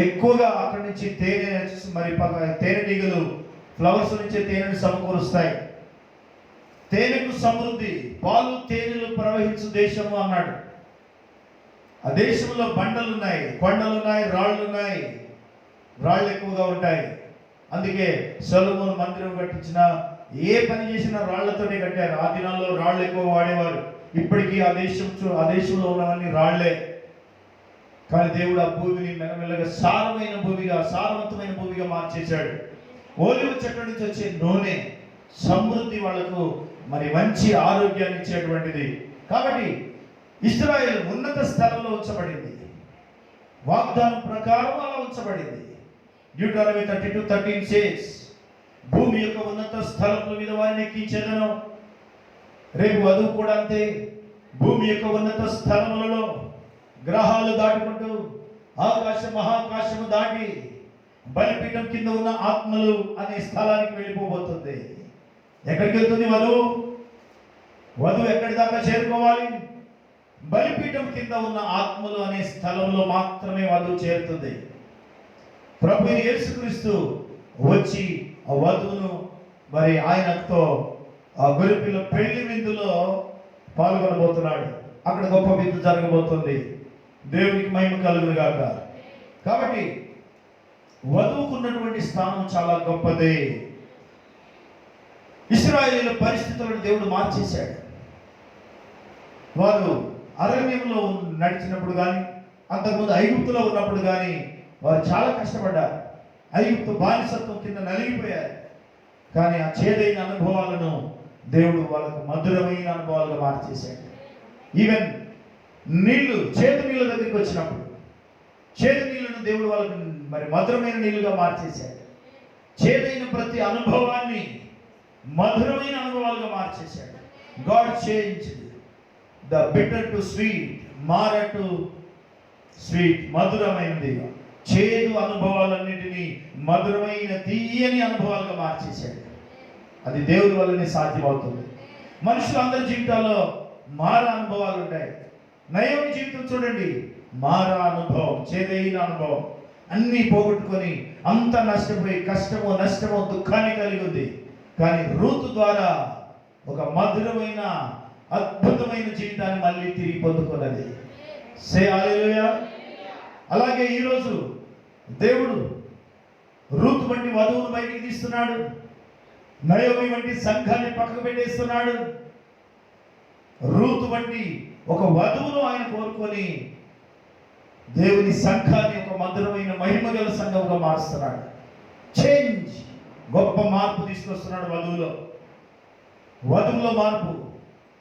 ఎక్కువగా అక్కడి నుంచి తేనె మరి తేనెటీగలు ఫ్లవర్స్ నుంచి తేనెను సమకూరుస్తాయి. తేనెకు సమృద్ధి, పాలు తేనెలు ప్రవహించు దేశము అన్నాడు. ఆ దేశంలో బండలున్నాయి, కొండలున్నాయి, రాళ్ళున్నాయి. రాళ్ళు ఎక్కువగా ఉంటాయి. అందుకే సొలొమోను మందిరం కట్టించిన ఏ పని చేసినా రాళ్లతోనే కట్టారు. ఆ దినాల్లో రాళ్ళు ఎక్కువ వాడేవారు. ఇప్పటికీ ఆ దేశంలో ఉన్నవన్నీ రాళ్లే. కానీ దేవుడు ఆ భూమిని మెల్లమెల్లగా సారవంతమైన భూమిగా మార్చేశాడు. ఓలివ చెట్ల నుంచి వచ్చే నూనె సమృద్ధి, వాళ్లకు మరి మంచి ఆరోగ్యాన్ని ఇచ్చేటువంటిది. కాబట్టి ఇశ్రాయేలు ఉన్నత స్థలంలో ఉంచబడింది, వాగ్దానం ప్రకారం అలా ఉంచబడింది. డ్యూటరానమీ 32:13 says, భూమి యొక్క ఉన్నత స్థలముల మీద వారిని ఎక్కించేదను. రేపు వధువు కూడా అంతే. భూమి యొక్క ఉన్నత స్థలములలో గ్రహాలు దాటుకుంటూ మహాకాశము దాటి బలిపీఠం కింద ఉన్న ఆత్మలు అనే స్థలానికి వెళ్ళిపోబోతుంది. ఎక్కడికి వెళ్తుంది వధువు ఎక్కడి దాకా చేరుకోవాలి? బలిపీఠం కింద ఉన్న ఆత్మలు అనే స్థలంలో మాత్రమే వధువు చేరుతుంది. ప్రభు యేసుక్రీస్తు వచ్చి ఆ వధువును మరి ఆయనతో ఆ గొర్రెపిల్ల పెళ్లి విందులో పాల్గొనబోతున్నాడు. అక్కడ గొప్ప విందు జరగబోతుంది. దేవునికి మహిమ కలుగును గాక. కాబట్టి వధువుకున్నటువంటి స్థానం చాలా గొప్పది. ఇశ్రాయేలీయుల పరిస్థితులను దేవుడు మార్చేశాడు. వారు అరణ్యంలో నడిచినప్పుడు కానీ, అంతకుముందు ఐగుప్తులో ఉన్నప్పుడు కానీ వారు చాలా కష్టపడ్డారు. ఐగుప్తు బానిసత్వం కింద నలిగిపోయారు. కానీ ఆ చేదైన అనుభవాలను దేవుడు వాళ్ళకు మధురమైన అనుభవాలుగా మార్చేశాడు. ఈవెన్ చేదు నీళ్ళ దగ్గరికి వచ్చినప్పుడు చేదు నీళ్ళను దేవుడు వాళ్ళకు మరి మధురమైన నీళ్ళుగా మార్చేశాడు. చేదైన ప్రతి అనుభవాన్ని మధురమైన అనుభవాలుగా మార్చేశాడు. God changed the bitter to sweet, Marah to sweet, మధురమైనది. చేదు అనుభవాలన్నిటినీ మధురమైన తీయని అనుభవాలుగా మార్చేశాడు. అది దేవుడి వల్లనే సాధ్యమవుతుంది. మనుషులందరి జీవితాల్లో మార అనుభవాలు ఉంటాయి. నయోమి జీవితం చూడండి, మార అనుభవం, చేదైన అనుభవం. అన్నీ పోగొట్టుకొని అంత నష్టపోయి కష్టమో నష్టమో దుఃఖాన్ని కలిగి ఉంది. కానీ రూతు ద్వారా ఒక మధురమైన అద్భుతమైన జీవితాన్ని మళ్ళీ తిరిగి పొందుకున్నది. సే హల్లెలూయా. అలాగే ఈరోజు దేవుడు రూతు వంటి వధువును బయటికి తీస్తున్నాడు. నయోమి వంటి సంఘాన్ని పక్కకు పెట్టేస్తున్నాడు. రూతు వంటి ఒక వధువును ఆయన కోరుకొని దేవుని సంఘాన్ని ఒక మధురమైన మహిమగల సంఘంగా మారుస్తున్నాడు. చేంజ్, గొప్ప మార్పు తీసుకొస్తున్నాడు వధువులో మార్పు.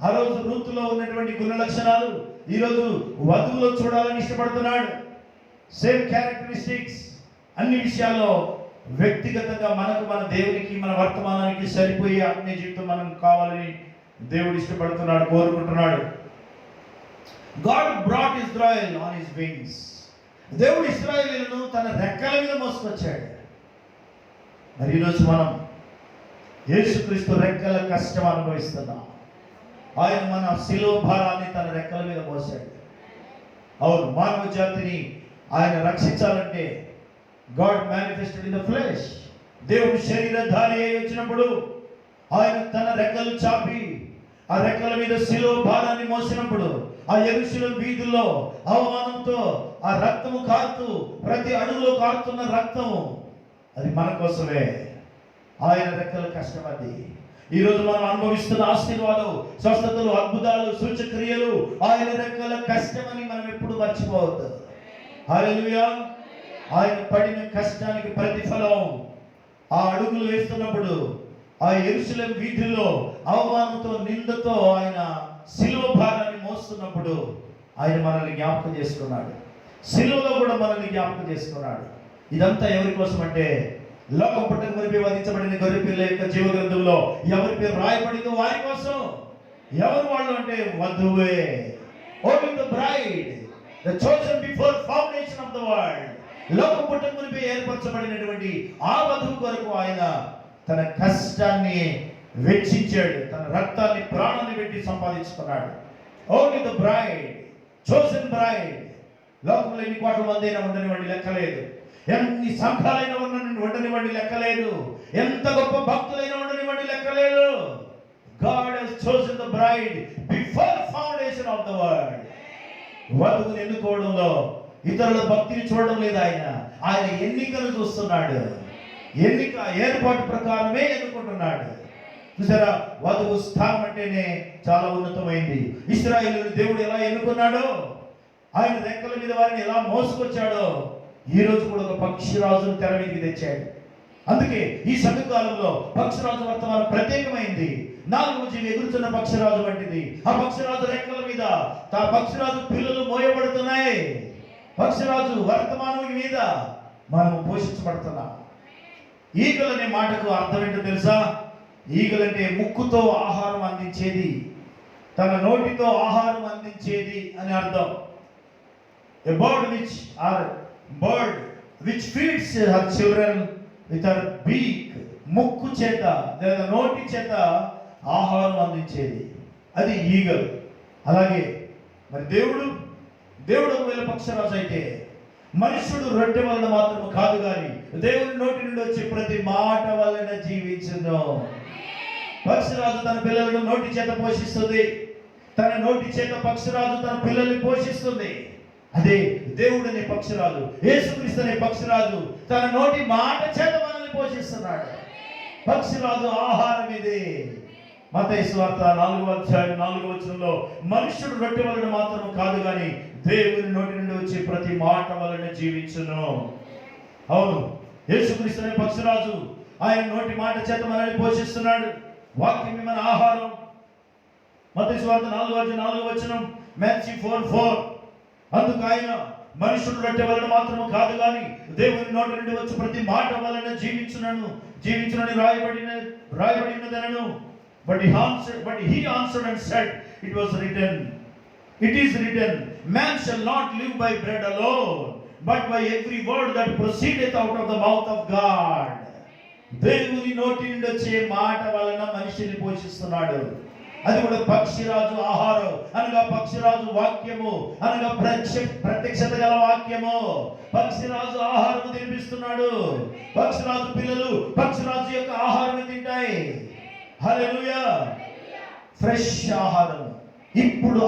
ఆ రోజు రూతులో ఉన్నటువంటి గుణ లక్షణాలు ఈరోజు వధువులో చూడాలని ఇష్టపడుతున్నాడు. సేమ్ క్యారెక్టరిస్టిక్స్ అన్ని విషయాల్లో వ్యక్తిగతంగా మనకు, మన దేవునికి, మన వర్తమానానికి సరిపోయే ఆత్మీయ జీవితం మనం కావాలని దేవుడు ఇష్టపడుతున్నాడు, కోరుకుంటున్నాడు. God brought Israel on his wings. దేవుడు ఇశ్రాయేలీయులను తన రెక్కల మీద మోసుకొచ్చాడు. మరి ఈరోజు మనం యేసుక్రీస్తు రెక్కల కష్టం అనుభవిస్తున్నాం. ఆయన మన శిలువ భారాన్ని తన రెక్కల మీద మోసాడు. అవును, మానవ జాతిని ఆయన రక్షించాలంటే God manifested in the flesh. దేవుడు శరీరధారి అయి వచ్చినప్పుడు ఆయన తన రెక్కలు చాపి ఆ రెక్కల మీద శిలువ భారాన్ని మోసినప్పుడు ఆ యెరూషలేము వీధుల్లో అవమానంతో ఆ రక్తము కారుతూ, ప్రతి అడుగులో కారుతున్న రక్తము అది మన కోసమే. ఆయన రెక్కల కష్టం అది. ఈరోజు మనం అనుభవిస్తున్న ఆశీర్వాదం, స్వస్థతలు, అద్భుతాలు, సూచక్రియలు ఆయన రెక్కల కష్టమని మనం ఎప్పుడు మర్చిపోవద్దు. హల్లెలూయా. ఆయన పడిన కష్టానికి ప్రతిఫలం ఆ అడుగులు వేస్తున్నప్పుడు ఆ యెరూషలేము వీధుల్లో అవమానంతో, నిందతో ఆయన శిలువ భారాన్ని మోస్తున్నప్పుడు ఆయన మనల్ని జ్ఞాపకం చేసుకున్నాడు. శిలువలో కూడా మనల్ని జ్ఞాపకం చేసుకున్నాడు. ఇదంతా ఎవరి కోసం అంటే లోకం పుట్టక మునిపే వధించబడిన గొర్రె పిల్ల యొక్క జీవ గ్రంథంలో ఎవరి పేరు రాయబడిందో వారి కోసం. ఎవరు వాళ్ళు అంటే వధువే. Only the bride, the chosen before foundation of the world. లోకం పుట్టక మునిపే ఏర్పరచబడినటువంటి ఆ వధువు కొరకు ఆయన తన కష్టాన్ని వెచ్చించాడు, తన రక్తాన్ని, ప్రాణాన్ని పెట్టి సంపాదించుకున్నాడు. Only the braid, chosen braid. లోకంలో ఎన్ని కోట్ల మంది అయినా ఉండనివ్వండి, లెక్కలేదు. ఎన్ని సంఘాలైనా ఉండనివ్వండి, లెక్కలేదు. ఎంత గొప్ప భక్తులైనా ఉండనివ్వండి, లెక్కలేదు. God has chosen the bride before foundation of the world. వధువుని ఎన్నుకోవడంలో ఇతరుల భక్తిని చూడడం లేదు. ఆయన ఎన్నికలు చూస్తున్నాడు. ఎన్నిక ఏర్పాటు ప్రకారమే ఎన్నుకుంటున్నాడు. చూసారా, వధువు స్థానం అంటేనే చాలా ఉన్నతమైంది. ఇశ్రాయేలుని దేవుడు ఎలా ఎన్నుకున్నాడో, ఆయన రెక్కల మీద వారిని ఎలా మోసుకొచ్చాడో, ఈ రోజు కూడా ఒక పక్షిరాజును తెర మీదకి తెచ్చాడు. అందుకే ఈ సంఘకాలంలో పక్షిరాజు వర్తమానం ప్రత్యేకమైంది. 4వ జీవి ఎగురుతున్న పక్షిరాజు వంటిది. ఆ పక్షిరాజు రెక్కల మీద ఆ పక్షిరాజు పిల్లలు మోయబడుతున్నాయి. పక్షిరాజు వర్తమానం మీద మనం పోషించబడుతున్నాం. ఈగలు అనే మాటకు అర్థం ఏంటో తెలుసా? ఈగలంటే ముక్కుతో ఆహారం అందించేది, తన నోటితో ఆహారం అందించేది అని అర్థం. A bird which feeds her children with her beak. ముక్కు చేత లేదా నోటి చేత ఆహారం అందించేది అది ఈగలు. అలాగే మరి దేవుడు ఒకవేళ పక్షరాజు అయితే మనుషుడు రొట్టె వలన మాత్రము కాదు కానీ దేవుని నోటి నుండి వచ్చే ప్రతి మాట వలన జీవించును. పక్షిరాజు తన పిల్లలను నోటి చేత పోషిస్తుంది. తన నోటి చేత పక్షిరాజు తన పిల్లల్ని పోషిస్తుంది. అదే దేవుడు అనే పక్షిరాజు, యేసుక్రీస్తు అనే పక్షిరాజు తన నోటి మాట చేత మనల్ని పోషిస్తున్నాడు. పక్షిరాజు ఆహారం ఇది. మత్తయి సువార్త 4వ అధ్యాయం 4వ వచనంలో మనుష్యుడు రొట్టె వలన మాత్రం కాదు కానీ దేవుని నోటి నుండి వచ్చే ప్రతి మాట వలన జీవించును. అవును, యేసుక్రీస్తు అనే పక్షిరాజు ఆయన నోటి మాట చేత మనల్ని పోషిస్తున్నాడు. వాక్యం మన ఆహారం. మత్తయి సువార్త 4వ అధ్యాయం 4వ వచనం, మాథ్యూ 4:4. అందుకు ఆయన మనుషుడు రొట్టె వలన మాత్రము కాదు కానీ దేవుని నోటి నుండి వచ్చే ప్రతి మాట వలన జీవించునని రాయబడినదనను. But he answered and said, it is written, man shall not live by bread alone, but by every word that proceedeth out of the mouth of God. దేవుని నోటి నుండి వచ్చే మాట వలన మనిషిని పోషిస్తున్నాడు. అది కూడా పక్షిరాజు ఆహారం అనగా పక్షిరాజు వాక్యము అనగా ప్రత్యక్షత గల వాక్యము. పక్షిరాజు ఆహారం తినిపిస్తున్నాడు. పక్షిరాజు పిల్లలు పక్షిరాజు యొక్క ఆహారం తింటాయి. హల్లెలూయా. ఫ్రెష్ ఆహారం,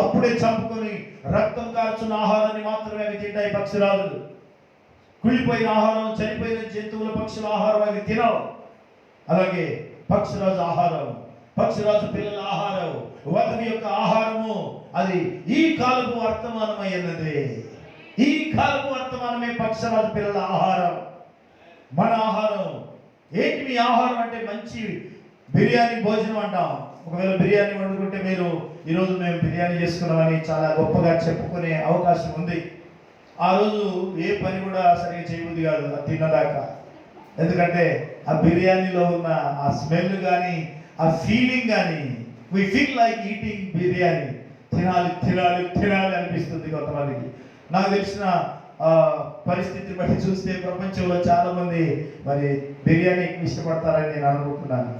అప్పుడే చంపుకొని రక్తం కార్చున్న ఆహారాన్ని మాత్రమే అవి తింటాయి పక్షిరాజులు. కుళ్ళిపోయిన ఆహారం, చనిపోయిన జంతువుల పక్షుల ఆహారం అవి తినవు. అలాగే పక్షిరాజు ఆహారం, పక్షిరాజు పిల్లల ఆహారం, వధువు యొక్క ఆహారము అది ఈ కాలపు వర్తమానమైనది. ఈ కాలపు వర్తమానమే పక్షిరాజు పిల్లల ఆహారం. మన ఆహారం ఏంటి? మీ ఆహారం అంటే మంచి బిర్యానీ భోజనం అంటాం. ఒకవేళ బిర్యానీ వండుకుంటే మీరు ఈరోజు మేము బిర్యానీ చేసుకున్నామని చాలా గొప్పగా చెప్పుకునే అవకాశం ఉంది. ఆ రోజు ఏ పని కూడా సరిగా చేయబుద్ది కాదు అది తిన్నదాకా. ఎందుకంటే ఆ బిర్యానీలో ఉన్న ఆ స్మెల్ కానీ, ఆ ఫీలింగ్ కానీ, we feel like eating biryani. తినాలి తినాలి తినాలి అనిపిస్తుంది కొంతమందికి. నాకు తెలిసిన పరిస్థితిని బట్టి చూస్తే ప్రపంచంలో చాలా మంది మరి బిర్యానీ ఎక్కువ ఇష్టపడతారని నేను అనుకుంటున్నాను.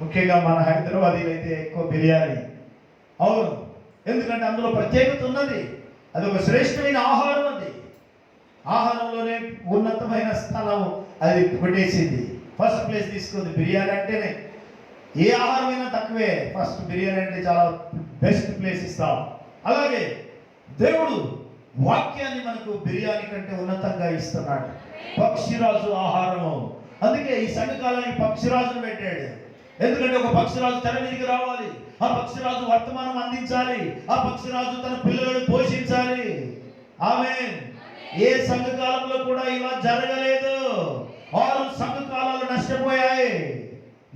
ముఖ్యంగా మన హైదరాబాదీలు అయితే ఎక్కువ బిర్యానీ. అవును, ఎందుకంటే అందులో ప్రత్యేకత ఉన్నది. అది ఒక శ్రేష్టమైన ఆహారం. అది ఆహారంలోనే ఉన్నతమైన స్థలం అది కొట్టేసింది. ఫస్ట్ ప్లేస్ తీసుకుంది బిర్యానీ అంటేనే. ఏ ఆహారమైనా తక్కువే, ఫస్ట్ బిర్యానీ అంటే చాలా బెస్ట్ ప్లేస్ ఇస్తాం. అలాగే దేవుడు వాక్యాన్ని మనకు బిర్యానీ కంటే ఉన్నతంగా ఇస్తున్నాడు. పక్షిరాజు ఆహారము. అందుకే ఈ సంఘకాలానికి పక్షిరాజును పెట్టాడు. ఎందుకంటే ఒక పక్షిరాజు తెర మీదకి రావాలి, ఆ పక్షిరాజు వర్తమానం అందించాలి, ఆ పక్షిరాజు తన పిల్లలను పోషించాలి. ఆమేన్. ఏ సంఘకాలంలో కూడా ఇలా జరగలేదు. 6 సంఘకాలాలు నష్టపోయాయి.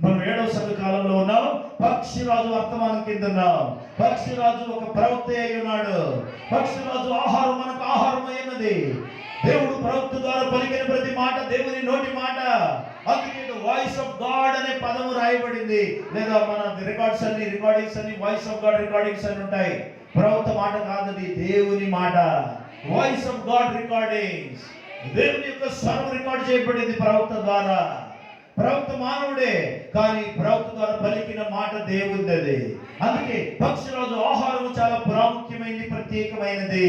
మనం 7వ సంఘకాలంలో ఉన్నాం. పక్షిరాజు వర్తమానం కింద ఉన్నాం. పక్షిరాజు ఒక ప్రవక్త అయి ఉన్నాడు. పక్షిరాజు ఆహారం మనకు ఆహారం అయినది. దేవుడు ప్రవక్త ద్వారా పలికిన ప్రతి మాట దేవుని నోటి మాట. అందుకే వాయిస్ ఆఫ్ గాడ్ అనే పదము రాయబడింది. లేదా మన రికార్డింగ్స్ అన్ని వాయిస్ ఆఫ్ గాడ్ రికార్డింగ్స్ అని ఉంటాయి. ప్రవక్త మాట కాదది, దేవుని మాట. Voice of God recordings. దేవుని యొక్క స్వరం రికార్డ్ చేయబడింది ప్రవక్త ద్వారా. ప్రవక్త మానవుడే, కానీ ప్రవక్త ద్వారా పలికిన మాట దేవునిది. అందుకే పక్షిరాజు ఆహారం చాలా ప్రాముఖ్యమైనది, ప్రత్యేకమైనది.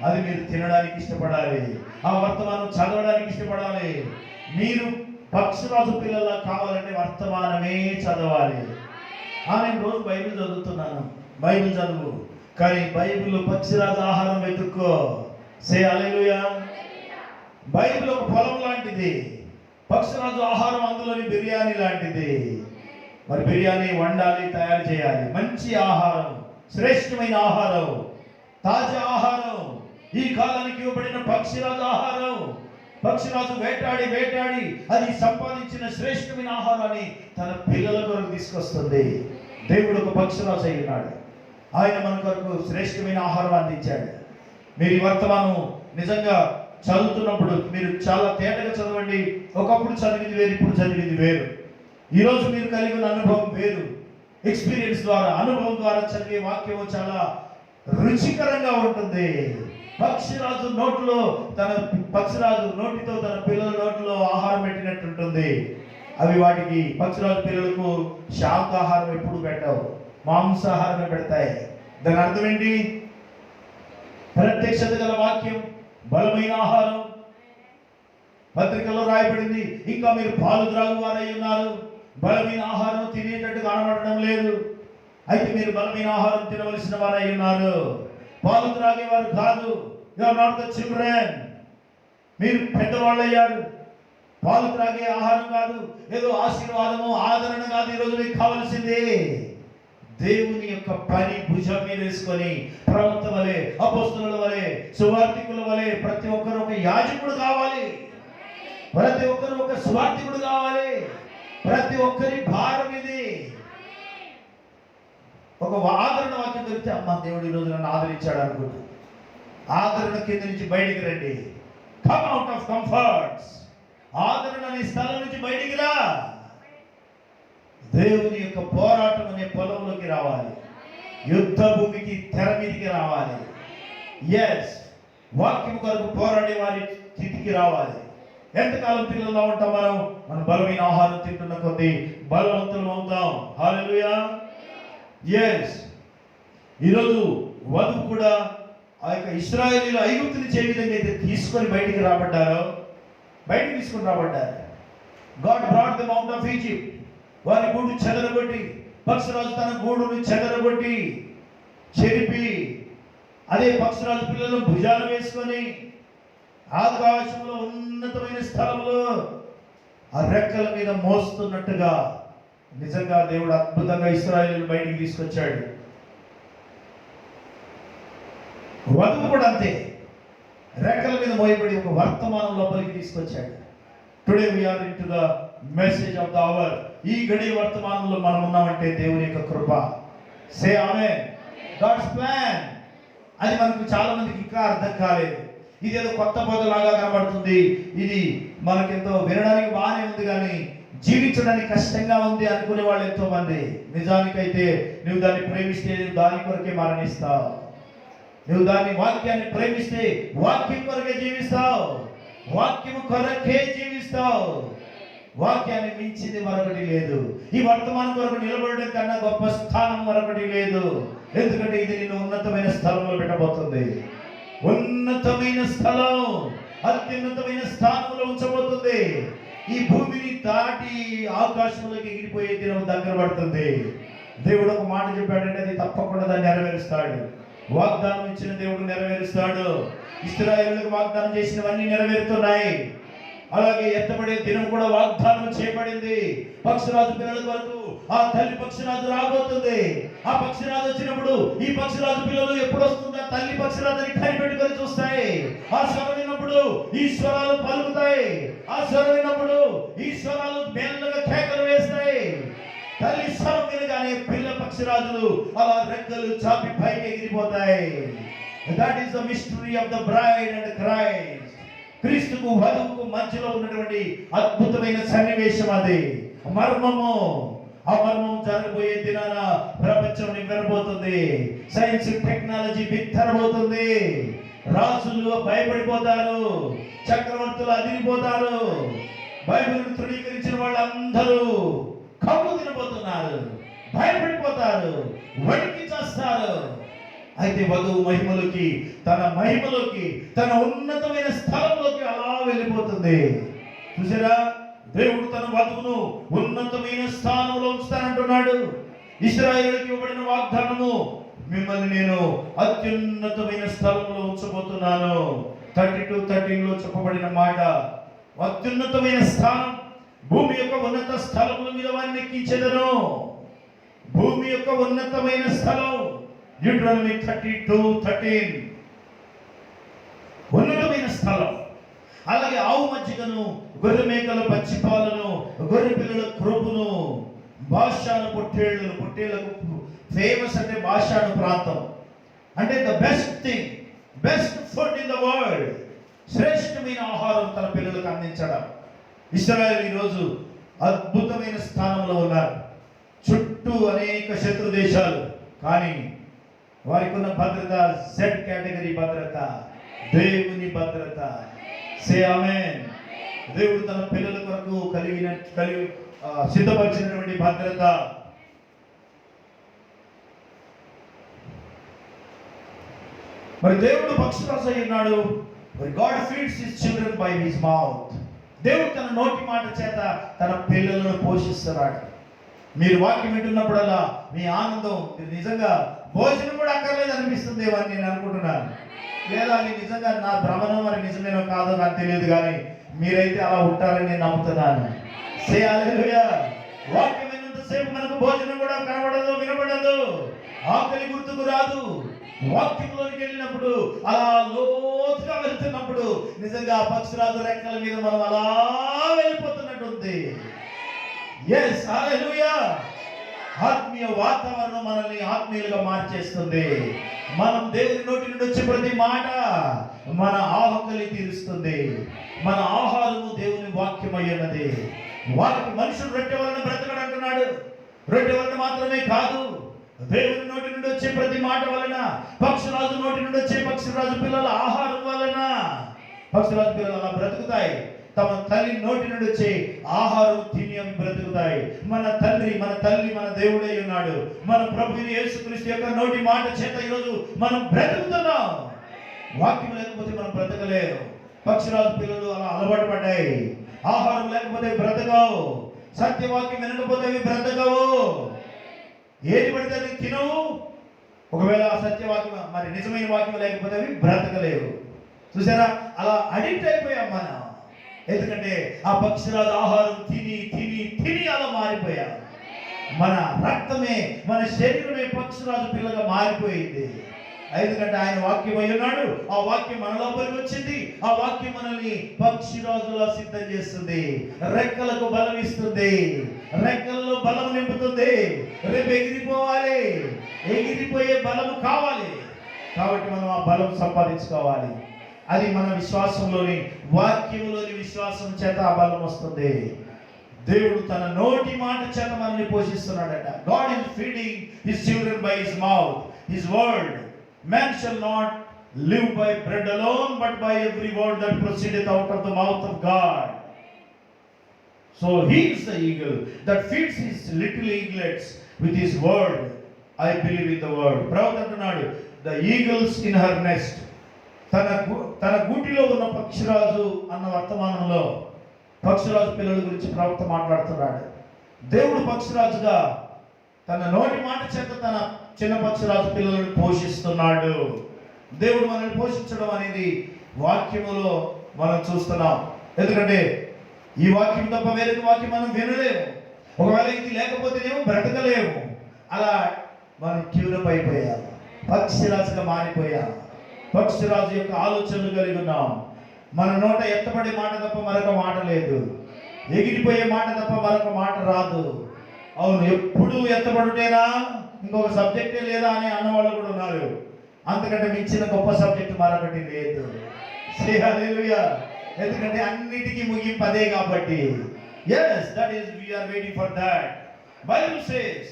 అది మీరు తినడానికి ఇష్టపడాలి, ఆ వర్తమానం చదవడానికి ఇష్టపడాలి. మీరు పక్షిరాజు పిల్లలా కావాలంటే వర్తమానమే చదవాలి. నేను రోజు బైబిల్ చదువుతున్నాను, బైబిల్ చదువు, కానీ బైబిల్లో పక్షిరాజు ఆహారం వెతుక్కో. సే హల్లెలూయా. బైబిల్ ఒక పొలం లాంటిది, పక్షిరాజు ఆహారం అందులోని బిర్యానీ లాంటిది. మరి బిర్యానీ వండాలి, తయారు చేయాలి. మంచి ఆహారం, శ్రేష్టమైన ఆహారం, తాజా ఆహారం, ఈ కాలానికి ఇవ్వబడిన పక్షిరాజు ఆహారం. పక్షిరాజు వేటాడి వేటాడి అది సంపాదించిన శ్రేష్టమైన ఆహారాన్ని తన పిల్లల కొరకు తీసుకొస్తుంది. దేవుడు ఒక పక్షిరాజు అయి ఉన్నాడు. ఆయన మన కొరకు శ్రేష్టమైన ఆహారం అందించాడు. మీరు ఈ వర్తమానం నిజంగా చదువుతున్నప్పుడు మీరు చాలా తేటగా చదవండి. ఒకప్పుడు చదివింది వేరు, ఇప్పుడు చదివింది వేరు. ఈరోజు మీరు కలిగిన అనుభవం వేరు. ఎక్స్పీరియన్స్ ద్వారా, అనుభవం ద్వారా చదివే వాక్యం చాలా రుచికరంగా ఉంటుంది. పక్షిరాజు నోటితో తన పిల్లల నోట్లో ఆహారం పెట్టినట్టు ఉంటుంది. అవి వాటికి పక్షిరాజు పిల్లలకు శాకాహారం ఎప్పుడు పెట్టవు, మాంసాహారమే పెడతాయి. దాని అర్థం ఏంటి? ప్రత్యక్షత గల వాక్యం, బలమైన ఆహారం. పత్రికలో రాయబడింది, ఇంకా మీరు పాలు త్రాగు వారై ఉన్నారు, బలమైన ఆహారం తినేటట్టు కనబడడం లేదు. అయితే మీరు బలమైన ఆహారం తినవలసిన వారై ఉన్నారు, పాలు త్రాగేవారు కాదు. You are not the children. మీరు పెద్దవాళ్ళు అయ్యారు. పాలు త్రాగే ఆహారం కాదు, ఏదో ఆశీర్వాదము, ఆదరణ కాదు. ఈరోజు మీకు కావలసింది దేవుని యొక్క పని భుజం మీద వేసుకొని ప్రవక్త వలె, అపోస్తలుల వలె, సువార్తికుల వలె ప్రతి ఒక్కరు ఒక యాజకుడు కావాలి. ప్రతి ఒక్కరు ఒక సువార్తికుడు కావాలి. ప్రతి ఒక్కరి భారం ఇది. ఒక ఆదరణ వాక్యం దొరికితే, అమ్మ దేవుడు ఈరోజు నన్ను ఆదరించాడు అనుకుంటా. ఆదరణ కింద నుంచి బయటికి రండి. Come out of comforts. ఆదరణ అనే స్థలం నుంచి బయటికి రా. దేవుని యొక్క పోరాటం అనే పొలంలోకి రావాలి. యుద్ధ భూమికి తెర మీదకి రావాలి. ఎస్, వాక్యం కొరకు పోరాడే వారి స్థితికి రావాలి. ఎంతకాలం పిల్లల్లో ఉంటాం మనం బలమైన ఆహారం తింటున్న కొద్దీ బలవంతులు అవుతాం. హల్లెలూయా. ఎస్, ఈరోజు వధువు కూడా ఆ యొక్క ఇశ్రాయేలీయులు ఐగుప్తు నుంచి ఏ విధంగా అయితే తీసుకొని బయటికి రాబడ్డారు. God brought them out of Egypt. వారి గూడు చెదరగొట్టి, పక్షిరాజు తన గూడును చెదరగొట్టి చెరిపి, అదే పక్షిరాజు పిల్లలను భుజాలు వేసుకొని ఆకాశంలో ఉన్నతమైన స్థలంలో ఆ రెక్కల మీద మోస్తున్నట్టుగా నిజంగా దేవుడు అద్భుతంగా ఇశ్రాయేలును బయటికి తీసుకొచ్చాడు. వధువు కూడా అంతే, రెక్కల మీద మోయబడి ఒక వర్తమానం లోపలికి తీసుకొచ్చాడు. Today we are into the message of the hour. ఈ గడి వర్తమానంలో మనం ఉన్నామంటే దేవుని యొక్క కృప. సే ఆమేన్. గాడ్స్ ప్లాన్ అది మనకు చాలా మందికి ఇంకా అర్థం కాలేదు. ఇది ఏదో కొత్త బోధలాగా కనబడుతుంది, ఇది మనకెంతో వినడానికి బాగానే ఉంది కానీ జీవించడానికి కష్టంగా ఉంది అనుకునే వాళ్ళు ఎంతో మంది. నిజానికైతే నువ్వు దాన్ని ప్రేమిస్తే దాని కొరకే మరణిస్తావు. నువ్వు దాని వాక్యాన్ని ప్రేమిస్తే వాక్యం కొరకే జీవిస్తావు, వాక్యం కొరకే జీవిస్తావు. వాక్యాన్ని మించింది మరొకటి లేదు. ఈ వర్తమానం కొరకు నిలబడడం కన్నా గొప్ప స్థానం మరొకటి లేదు. ఎందుకంటే ఇది నిన్ను ఉన్నతమైన స్థలంలో పెట్టబోతుంది. ఉన్నతమైన స్థలం, అత్యున్నతమైన స్థానంలో ఉంచబోతుంది. ఈ భూమిని దాటి ఆకాశంలోకి ఎగిరిపోయే దినం దగ్గర పడుతుంది. దేవుడు ఒక మాట చెప్పాడంటే అది తప్పకుండా దాన్ని నెరవేరుస్తాడు. వాగ్దానం ఇచ్చిన దేవుడు నెరవేరుస్తాడు. ఇశ్రాయేలులకు వాగ్దానం చేసినవన్నీ నెరవేరుతున్నాయి. అలాగే ఎత్తబడే దినం కూడా వాగ్దానం చేయబడింది. పక్షిరాజు పిల్లల కొరకు ఆ తల్లి పక్షిరాజు రాబోతుంది. ఆ పక్షిరాజు వచ్చినప్పుడు ఈ పక్షిరాజు పిల్లలు ఎప్పుడు వస్తుందా తల్లి పక్షిరాజుని కనిపెట్టుకొని చూస్తాయి. ఆ స్వరం విన్నప్పుడు ఈ స్వరాలు పలుకుతాయి. ఆ స్వరం విన్నప్పుడు ఈ స్వరాలు మెల్లగా కేకలు వేస్తాయి. తల్లి స్వరం వినగానే పిల్ల పక్షిరాజులు అలా రెక్కలు చాపి పైకి ఎగిరిపోతాయి. That is the mystery of the bride and Christ. క్రీస్తుకు వధువుకు మధ్యలో ఉన్నటువంటి అద్భుతమైన సన్నివేశం అది, మర్మము. ఆ మర్మం జరగబోయే దినాన ప్రపంచం నివ్వెరబోతుంది. Science technology బిత్తరబోతుంది. రాజులు భయపడిపోతారు, చక్రవర్తులు అదిరిపోతారు. బైబిల్ను తృణీకరించిన వాళ్ళందరూ కమ్ము తినబోతున్నారు, భయపడిపోతారు, వణికి చేస్తారు. అయితే వధువు మహిమలోకి, తన మహిమలోకి, తన ఉన్నతమైన స్థలంలోకి అలా వెళ్ళిపోతుంది. చూసారా, దేవుడు తన వధువును ఉన్నతమైన స్థానంలో ఉంచుతానంటున్నాడు. ఇశ్రాయేలుకి ఇవ్వబడిన వాగ్దానము, మిమ్మల్ని నేను అత్యున్నతమైన స్థలంలో ఉంచబోతున్నాను. 32:13 చెప్పబడిన మాట, అత్యున్నతమైన స్థానం, భూమి యొక్క ఉన్నత స్థలముల మీద వారిని ఎక్కించెదను. భూమి యొక్క ఉన్నతమైన స్థలం, డ్యూటెరోనమీ 32:13 ఉన్నతమైన స్థలం. అలాగే ఆవు మజ్జిగను, గొర్రె మేకల పచ్చిపాలను, గొర్రె పిల్లల క్రొవ్వును, బాషాను పొట్టేళ్లను. పొట్టేళ్లకు ఫేమస్ అంటే బాషాను ప్రాంతం అంటే the best thing, best food in the world. శ్రేష్టమైన ఆహారం తన పిల్లలకు అందించడం. ఇశ్రాయేలు ఈరోజు అద్భుతమైన స్థానంలో ఉన్నారు. చుట్టూ అనేక శత్రు దేశాలు, కానీ వారికి ఉన్న భద్రత జెడ్ కేటగిరీ భద్రత, దేవుని భద్రత. సే ఆమేన్. దేవుడు తన పిల్లల కొరకు సిద్ధపరిచినటువంటి భద్రత. మరి దేవుడు పక్షిరాజు అయి ఉన్నాడు. God feeds his children by his mouth. దేవుడు తన నోటి మాట చేత తన పిల్లలను పోషిస్తున్నాడు. మీరు వాక్యం వింటున్నప్పుడల్లా మీ ఆనందం నిజంగా భోజనం కూడా అక్కర్లేదు అనిపిస్తుంది అని నేను అనుకుంటున్నాను. లేదా అది నిజంగా నా భ్రమణం మరి నిజమేనో కాదో నాకు తెలియదు, కానీ మీరైతే అలా ఉంటారని నేను నమ్ముతున్నాను. సే హల్లెలూయా. వాక్యం విన్నంతసేపు మనకు భోజనం కూడా కనబడదు, వినబడదు, ఆకలి గుర్తుకు రాదు. వాక్యంలోనికి వెళ్ళినప్పుడు, అలా లోతుగా వెళ్తున్నప్పుడు నిజంగా పక్షిరాజు రెక్కల మీద మనం అలా వెళ్ళిపోతున్నట్టుంది. yes హల్లెలూయా. ఆత్మీయ వాతావరణం మనల్ని ఆత్మీయులుగా మార్చేస్తుంది. మనం దేవుని నోటి నుండి వచ్చే ప్రతి మాట మన ఆకలి తీరుస్తుంది. మన ఆహారము దేవుని వాక్యం అయ్యున్నది. మనుషుడు రొట్టె వలన బ్రతకడు అంటున్నాడు. రొట్టె వలన మాత్రమే కాదు, దేవుని నోటి నుండి వచ్చే ప్రతి మాట వలన, పక్షిరాజు నోటి నుండి వచ్చే పక్షిరాజు పిల్లల ఆహారం వలన పక్షిరాజు పిల్లలు అలా బ్రతుకుతాయి. తమ తల్లి నోటి నుండి వచ్చే ఆహారం తిని అవి బ్రతుకుతాయి. మన తల్లి మన దేవుడై ఉన్నాడు. మన ప్రభువు యేసుక్రీస్తు యొక్క నోటి మాట చేత ఈరోజు మనం బ్రతుకుతున్నాం. వాక్యం లేకపోతే మనం బ్రతకలేము. పక్షిరాజు పిల్లలు అలా అలవాటు పడ్డాయి. ఆహారం లేకపోతే బ్రతకవు, సత్యవాక్యం వినకపోతే అవి బ్రతకవు. ఏది పడితే అది తినవు. ఒకవేళ ఆ సత్యవాక్యం మరి నిజమైన వాక్యం లేకపోతే అవి బ్రతకలేవు. చూసారా, అలా అడిక్ట్ అయిపోయాం మనం. ఎందుకంటే ఆ పక్షిరాజు ఆహారం తిని తిని తిని అలా మారిపోయాం. మన రక్తమే, మన శరీరమే పక్షిరాజు పిల్లగా మారిపోయింది. ఎందుకంటే ఆయన వాక్యం అయి ఉన్నాడు. ఆ వాక్యం మన లోపలికి వచ్చింది. ఆ వాక్యం మనల్ని పక్షిరాజులా సిద్ధం చేస్తుంది. రెక్కలకు బలం ఇస్తుంది, రెక్కల్లో బలం నింపుతుంది. రేపు ఎగిరిపోవాలి, ఎగిరిపోయే బలం కావాలి. కాబట్టి మనం ఆ బలం సంపాదించుకోవాలి. అది మన విశ్వాసంలోని, వాక్యంలోని విశ్వాసం చేత ఆ బలం వస్తుంది. దేవుడు తన నోటి మాట చేత మనల్ని పోషిస్తున్నాడట. God is feeding his children by his mouth, his word. Man shall not live by bread alone, but by every word that proceedeth out of the mouth of God. So he is the eagle that feeds his little eaglets with his word. I believe in the word. ప్రవక్త అంటున్నాడు, the eagles in her nest. తన గూటిలో ఉన్న పక్షిరాజు అన్న వర్తమానంలో పక్షిరాజు పిల్లల గురించి ప్రవక్త మాట్లాడుతున్నాడు. దేవుడు పక్షిరాజుగా తన నోటి మాట చేత తన చిన్న పక్షిరాజు పిల్లలను పోషిస్తున్నాడు. దేవుడు మనల్ని పోషించడం అనేది వాక్యములో మనం చూస్తున్నాం. ఎందుకంటే ఈ వాక్యం తప్ప వేరే వాక్యం మనం వినలేము. ఒకవేళ ఇది లేకపోతేనేమో బ్రతకలేము. అలా మనం ట్యూనప్ అయిపోయాం, పక్షిరాజుగా మారిపోయాం. పక్షిరాజు యొక్క ఆలోచనలు కలిగి ఉన్నాం. మన నోట ఎత్తబడే మాట తప్ప మరొక మాట లేదు, ఎగిరిపోయే మాట తప్ప మరొక మాట రాదు. అవును, ఎప్పుడు ఎత్తబడుటేనా, ఇంకొక సబ్జెక్టే లేదా అని అన్నవాళ్ళు కూడా ఉన్నారు. అంతకంటే మించిన గొప్ప సబ్జెక్ట్ మరొకటి లేదు. సే హల్లెలూయా. ఎందుకంటే అన్నిటికీ ముగింపు అదే కాబట్టి. yes, that is, we are waiting for that. Bible says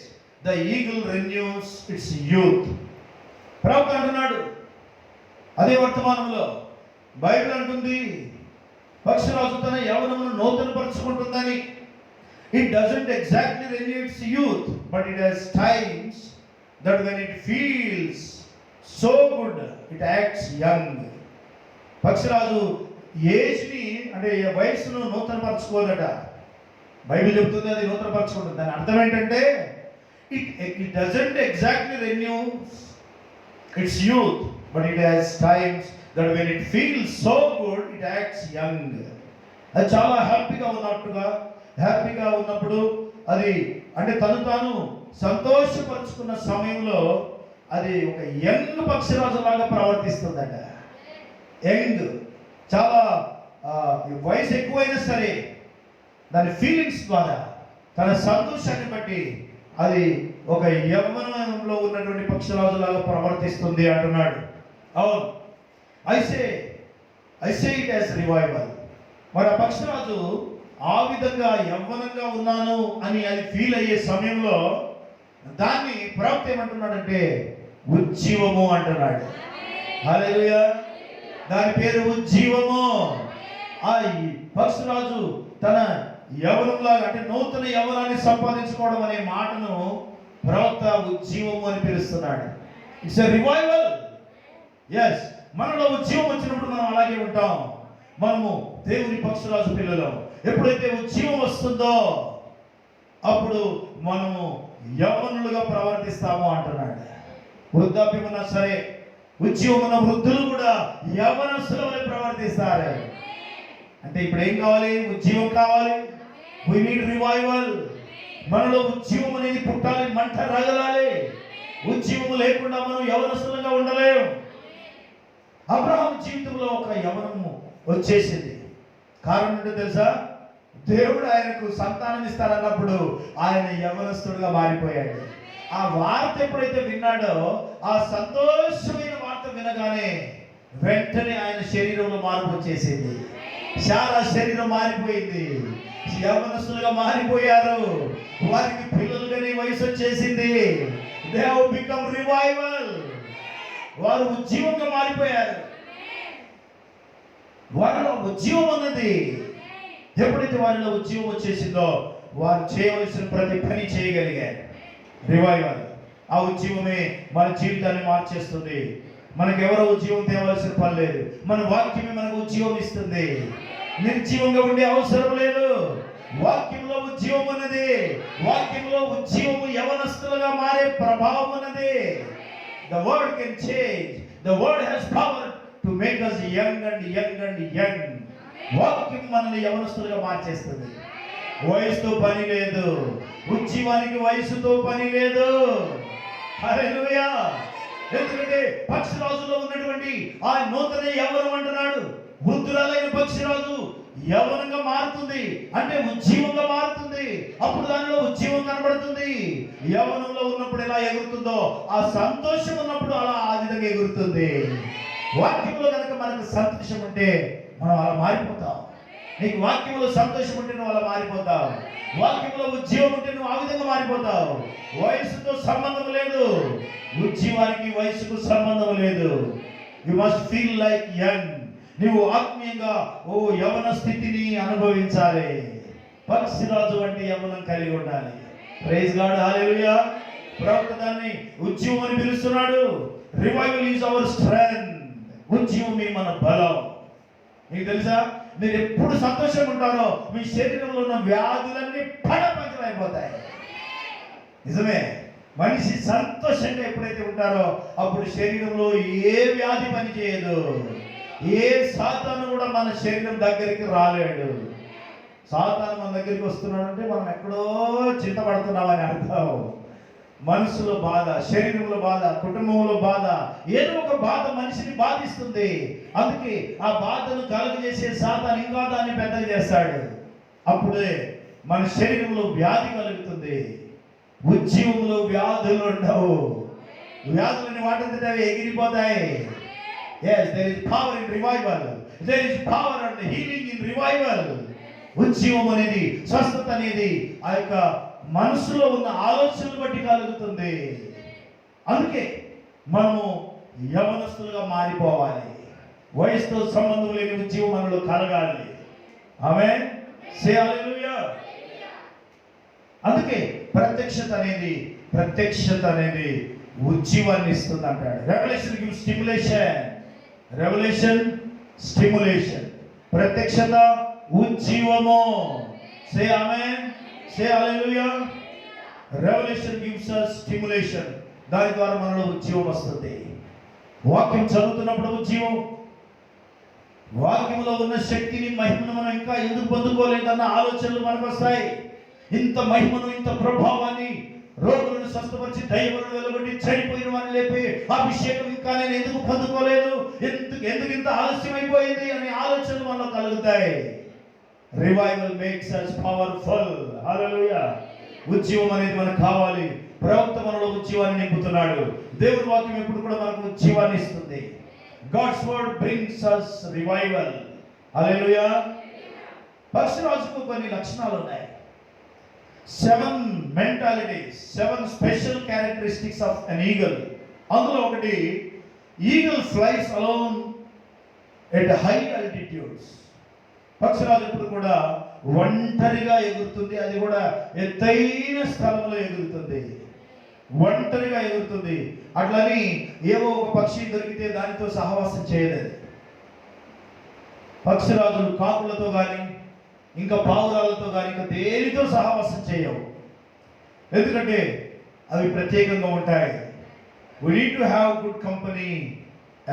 the eagle renews its youth. ప్రవక్త అంటున్నాడు, అదే వర్తమానంలో బైబిల్ అంటుంది పక్షిరాజు తన యవ్వనమును నూతనపరుచుకుంటుందని. It doesn't exactly renew its youth, but it has times that when it feels so good, it acts young. పక్షిరాజు ఏజ్ని, అంటే వయసును నూతనపరచుకోదట. బైబిల్ చెప్తుంది అది నూతనపరచుకుంటుంది. దాని అర్థం ఏంటంటే it doesn't exactly renew its youth, but it has times that when it feels so good, it acts young. అది చాలా హ్యాపీగా ఉన్నప్పుడు అది అంటే తను తాను సంతోషపరుచుకున్న సమయంలో అది ఒక యంగ్ పక్షిరాజు లాగా ప్రవర్తిస్తుందట. యంగ్, చాలా వయసు ఎక్కువైనా సరే దాని ఫీలింగ్స్ ద్వారా, తన సంతోషాన్ని బట్టి అది ఒక యవ్వనంలో ఉన్నటువంటి పక్షిరాజు లాగా ప్రవర్తిస్తుంది అంటున్నాడు. అవును, I say it as revival. మరి ఆ పక్షిరాజు ఆ విధంగా యవ్వనంగా ఉన్నాను అని అది ఫీల్ అయ్యే సమయంలో దాన్ని ప్రవక్త ఏమంటున్నాడంటే ఉజ్జీవము అంటున్నాడు. హల్లెలూయా. దాని పేరు ఉజ్జీవము. ఆ పక్షిరాజు తన యవ్వనంలాగా, అంటే నూతన యవ్వనాన్ని సంపాదించుకోవడం అనే మాటను ప్రవక్త ఉజ్జీవము అని పిలుస్తున్నాడు. It's a revival. yes, మనలో ఉజ్జీవం వచ్చినప్పుడు మనం అలాగే ఉంటాం. మనము దేవుని పక్షిరాజు పిల్లలం. ఎప్పుడైతే ఉజ్జీవం వస్తుందో అప్పుడు మనము యవ్వనులుగా ప్రవర్తిస్తాము అంటున్నాడు. వృద్ధాప్యం ఉన్నా సరే, ఉజ్జీవం ఉన్న వృద్ధులు కూడా యవ్వనస్తుల వలె ప్రవర్తిస్తారు. అంటే ఇప్పుడు ఏం కావాలి? ఉజ్జీవం కావాలి. we need revival. మనలో ఉజ్జీవం అనేది పుట్టాలి, మంట రగలాలి. ఉజ్జీవం లేకుండా మనం యవ్వనస్తులుగా ఉండలేము. అబ్రహాం జీవితంలో ఒక యవ్వనము వచ్చేసింది. కారణం ఏంటో తెలుసా? దేవుడు ఆయనకు సంతానం ఇస్తారన్నప్పుడు ఆయన యవ్వనస్తుడుగా మారిపోయాడు. ఆ వార్త ఎప్పుడైతే విన్నాడో, ఆ సంతోషమైన వార్త వినగానే వెంటనే ఆయన శరీరంలో మార్పు వచ్చేసింది. శారా శరీరం మారిపోయింది, యవ్వనస్తులుగా మారిపోయారు. వారికి పిల్లలుగానే వయసు వచ్చేసింది. They have become revival. వారు ఉజ్జీవంగా మారిపోయారు. వారిలో ఉజ్జీవం ఉన్నది. ఎప్పుడైతే వారిలో ఉజ్జీవం వచ్చేసిందో వారు చేయవలసిన ప్రతి పని చేయగలిగారు. రివైవల్, ఆ ఉజ్జీవమే మన జీవితాన్ని మార్చేస్తుంది. మనకెవరో ఉజ్జీవం తేవాల్సిన పని లేదు. మన వాక్యమే మనకు ఉజ్జీవం ఇస్తుంది. నిర్జీవంగా ఉండే అవసరం లేదు. వాక్యంలో ఉజ్జీవం ఉన్నది. వాక్యంలో ఉజ్జీవము యవనస్తులుగా మారే ప్రభావం ఉన్నది. The word can change. The word has power to make us young and young and young. వాక్యం మనల్ని యవనస్తులుగా మార్చేస్తుంది. వయసుతో పని లేదు, ఉజ్జీవానికి వయసుతో పని లేదు. హల్లెలూయా. ఎందుకంటే పక్షిరాజులో ఉన్నటువంటి ఆ నూతన యవ్వనం అంటున్నాడు, వృద్ధురాలైన పక్షిరాజు యవ్వనంగా మారుతుంది అంటే ఉజ్జీవంగా మారుతుంది. అప్పుడు దానిలో ఉజ్జీవం కనబడుతుంది. యవ్వనంలో ఉన్నప్పుడు ఎలా ఎగురుతుందో, ఆ సంతోషం ఉన్నప్పుడు అలా ఆ విధంగా ఎగురుతుంది. వాక్యంలో కనుక మనకు సంతోషం ఉంటే మనం అలా మారిపోతాం. నీకు వాక్యంలో సంతోషం ఉంటే నువ్వు అలా మారిపోతావు. వాక్యంలో ఉజ్జీవం ఉంటే నువ్వు ఆ విధంగా మారిపోతావు. వయసుతో సంబంధం లేదు, ఉజ్జీవానికి వయసుకు సంబంధం లేదు. You must feel like young. నీవు ఆత్మీయంగా యవన స్థితిని అనుభవించాలి. పక్షిరాజు వంటి యవనం కలిగి ఉండాలి. Praise God. హల్లెలూయా. ప్రవక్త దాన్ని ఉజ్జీవం అని పిలుస్తున్నాడు. Revival is our strength. ఉజ్జీవమే మన బలం. మీకు తెలుసా, మీరు ఎప్పుడు సంతోషంగా ఉంటారో మీ శరీరంలో ఉన్న వ్యాధులన్నీ పడపంచలైపోతాయి. నిజమే. మనిషి సంతోషంగా ఎప్పుడైతే ఉంటారో అప్పుడు శరీరంలో ఏ వ్యాధి పని చేయదు. ఏ సాతాను కూడా మన శరీరం దగ్గరికి రాలేడు. సాతాను మన దగ్గరికి వస్తున్నాడంటే మనం ఎక్కడో చింతపడుతున్నామని అర్థం. మనసులో బాధ, శరీరంలో బాధ, కుటుంబంలో బాధ, ఏదో ఒక బాధ మనిషిని బాధిస్తుంది. అందుకే ఆ బాధను కలుగజేసే సాతాను ఇంకా దాన్ని పెద్దగా చేస్తాడు. అప్పుడే మన శరీరంలో వ్యాధి కలుగుతుంది. ఉజ్జీవంలో వ్యాధులు ఉండవు. వ్యాధులని వాటంతట అవి ఎగిరిపోతాయి. Yes, there is power in revival. There is power and healing in revival. ఉజ్జీవం అనేది, స్వస్థత అనేది ఆ యొక్క మనసులో ఉన్న ఆలోచనలు బట్టి కలుగుతుంది. అందుకే మనము యవనస్తులుగా మారిపోవాలి. వయసుతో సంబంధం లేని ఉజ్జీవం మనలో కలగాలి. ఆమేన్. సే హల్లెలూయా. అందుకే ప్రత్యక్షత అనేది ఉజ్జీవాన్ని ఇస్తుంది అంటాడు. Revolution gives stimulation. Revolution stimulation. ప్రత్యక్షత ఉజ్జీవము. Say amen. Say hallelujah. Revolution gives us stimulation. దాని ద్వారా మనలో ఉజ్జీవం వస్తుంది. వాక్యం చదువుతున్నప్పుడు ఉజ్జీవం, వాక్యంలో ఉన్న శక్తిని, మహిమను మనం ఇంకా ఎందుకు పొందుకోలేదన్న ఆలోచనలు మనకు వస్తాయి. ఇంత మహిమను, ఇంత ప్రభావాన్ని, రోగులను స్వస్థపరిచి దయ్యములను వెలుగొట్టి చనిపోయిన వారిని లేపి అభిషేకం ఇంకా నేను ఎందుకు పొందుకోలేదు, ఎందుకు ఇంత ఆలస్యం అయిపోయింది అనే ఆలోచనలు మనలో కలుగుతాయి. Revival makes us powerful. Hallelujah. ఉజ్జీవం అనేది మనకు కావాలి. ప్రవక్త మనలో ఉజ్జీవాన్ని నింపుతున్నాడు. దేవుని వాక్యం ఎప్పుడు కూడా మనకు ఉజ్జీవాన్ని ఇస్తుంది. God's word brings us revival. Hallelujah. పక్షిరాజుకు కొన్ని లక్షణాలు ఉన్నాయి. 7 mentalities, 7 special characteristics of an eagle. అందులో ఒకటి, eagle flies alone at high altitudes. పక్షిరాజు ఎప్పుడు కూడా ఒంటరిగా ఎగురుతుంది. అది కూడా ఎత్తైన స్థలంలో ఎగురుతుంది. ఒంటరిగా ఎగురుతుంది. అట్లని ఏవో ఒక పక్షి దొరికితే దానితో సహవాసం చేయలేదు. పక్షిరాజులు కాకులతో కానీ, ఇంకా పావురాలతో కానీ, ఇంకా దేనితో సహవాసం చేయవు. ఎందుకంటే అవి ప్రత్యేకంగా ఉంటాయి. We need to have good company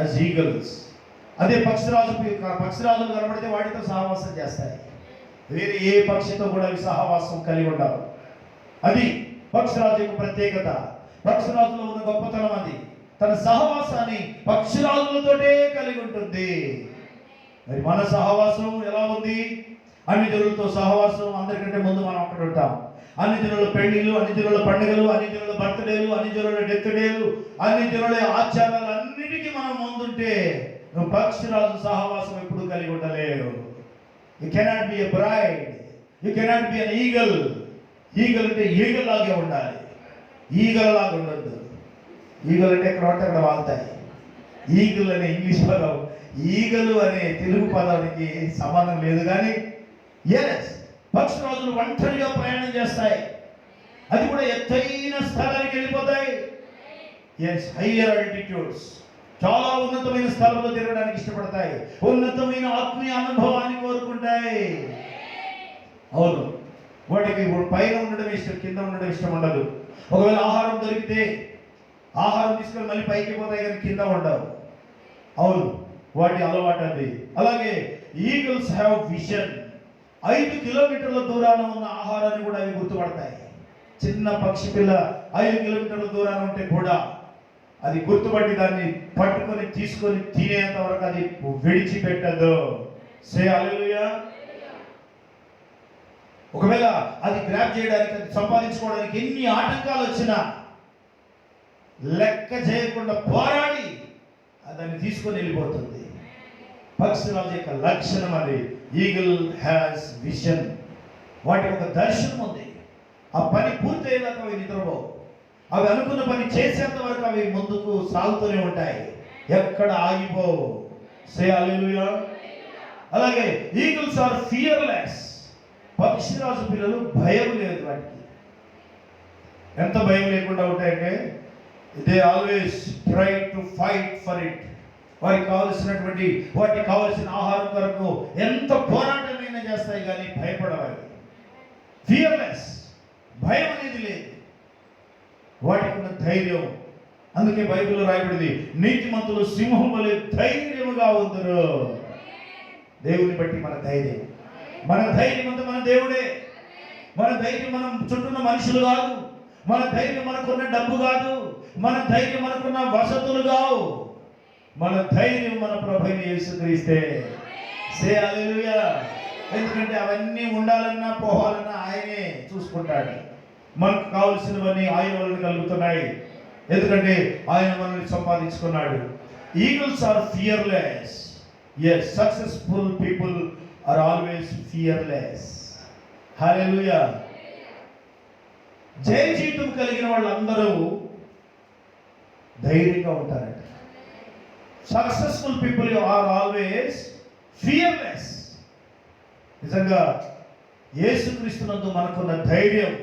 as eagles. అదే పక్షిరాజులు కనబడితే వాటితో సహవాసం చేస్తాయి. వేరే ఏ పక్షితో కూడా అవి సహవాసం కలిగి ఉండవు. అది పక్షిరాజు యొక్క ప్రత్యేకత. పక్షిరాజులో ఉన్న గొప్పతనం అది. తన సహవాసాన్ని పక్షిరాజులతోటే కలిగి ఉంటుంది. మరి మన సహవాసం ఎలా ఉంది? అన్ని జనులతో సహవాసం. అందరికంటే ముందు మనం అక్కడ ఉంటాం. అన్ని జనుల పెళ్లిళ్ళు, అన్ని జనుల పండుగలు, అన్ని జనుల బర్త్డేలు, అన్ని జనుల డెత్ డేలు, అన్ని జనుల ఆచారాలు అన్నిటికీ మనం ముందుంటే నువ్వు పక్షిరాజు సహవాసం ఎప్పుడు కలిగి ఉండలేవు. You cannot B a braid, you cannot be an eagle. Eagle అంటే ఈగల్ లాగే ఉండాలి, ఈగల్ లాగా ఉండద్దు. ఈగల్ అంటే ఎక్కడ పడితే అక్కడ వాళ్తాయి. ఈగల్ అనే ఇంగ్లీష్ పదం ఈగలు అనే తెలుగు పదానికి సంబంధం లేదు. కానీ ఎస్, పక్షిరాజులు ఒంటరిగా ప్రయాణం చేస్తాయి. అది కూడా ఎత్తైన స్థలానికి వెళ్ళిపోతాయి. ఎస్, హయ్యర్ ఆల్టిట్యూడ్స్, చాలా ఉన్నతమైన స్థలంలో తిరగడానికి ఇష్టపడతాయి. ఉన్నతమైన ఆత్మీయ అనుభవాన్ని కోరుకుంటాయి. అవును, వాటికి పైన ఉండడం ఇష్టం, కింద ఉండడం ఇష్టం ఉండదు. ఒకవేళ ఆహారం దొరికితే ఆహారం తీసుకొని మళ్ళీ పైకి పోతాయి, కానీ కింద ఉండవు. అవును, వాటి అలవాటు అది. అలాగే ఈగిల్స్ హ్యావ్ విజన్. 5 కిలోమీటర్ల దూరాన ఉన్న ఆహారాన్ని కూడా అవి గుర్తుపడతాయి. చిన్న పక్షి పిల్ల 5 కిలోమీటర్ల దూరాన ఉంటే కూడా అది గుర్తుపట్టి దాన్ని పట్టుకొని తీసుకొని తినేంత వరకు అది విడిచిపెట్టదు. సే హల్లెలూయా. ఒకవేళ అది గ్రాబ్ చేయడానికి, అది సంపాదించుకోవడానికి ఎన్ని ఆటంకాలు వచ్చినా లెక్క చేయకుండా పోరాడి దాన్ని తీసుకొని వెళ్ళిపోతుంది. పక్షిరాజు యొక్క లక్షణం అది. Eagle has vision. వాటి ఒక దర్శనం ఉంది. ఆ పని పూర్తయ్యేదాకా అవి నిద్రపోవు. అవి అనుకున్న పని చేసేంత వరకు అవి ముందుకు సాగుతూనే ఉంటాయి, ఎక్కడ ఆగిపోవు. సే హల్లెలూయా. అలాగే ఈగిల్స్ ఆర్ ఫియర్లెస్. పక్షిరాజు పిల్లలు భయం లేదు వాటికి. ఎంత భయం లేకుండా ఉంటాయంటే they always try to fight for it. వారికి కావలసిన ఆహారం కొరకు ఎంత పోరాటమైనా చేస్తాయి, కానీ భయపడవాలి. ఫియర్లెస్, భయం అనేది లేదు. వాటికి ఉన్న ధైర్యం. అందుకే బైబిల్లో రాయబడింది, నీతిమంతులు సింహం వలె ధైర్యముగా ఉందరు. దేవుని బట్టి మన ధైర్యం అంతా మన దేవుడే. మన ధైర్యం మనం చుట్టూన్న మనుషులు కాదు. మన ధైర్యం మనకున్న డబ్బు కాదు. మన ధైర్యం మనకున్న వసతులు కావు. మన ధైర్యం మన ప్రభువైన యేసుక్రీస్తే. సే హల్లెలూయా. ఎందుకంటే అవన్నీ ఉండాలన్నా పోవాలన్నా ఆయనే చూసుకుంటాడు. మనకు కావలసినవన్నీ ఆయన వలన కలుగుతున్నాయి, ఎందుకంటే ఆయన మనల్ని సంపాదించుకున్నాడు. Eagles are fearless. yes, successful people are always fearless. Hallelujah. జయ జీవితం కలిగిన వాళ్ళందరూ ధైర్యంగా ఉంటారట. Successful people are always fearless. నిజంగా యేసుక్రీస్తునందు మనకున్న ధైర్యం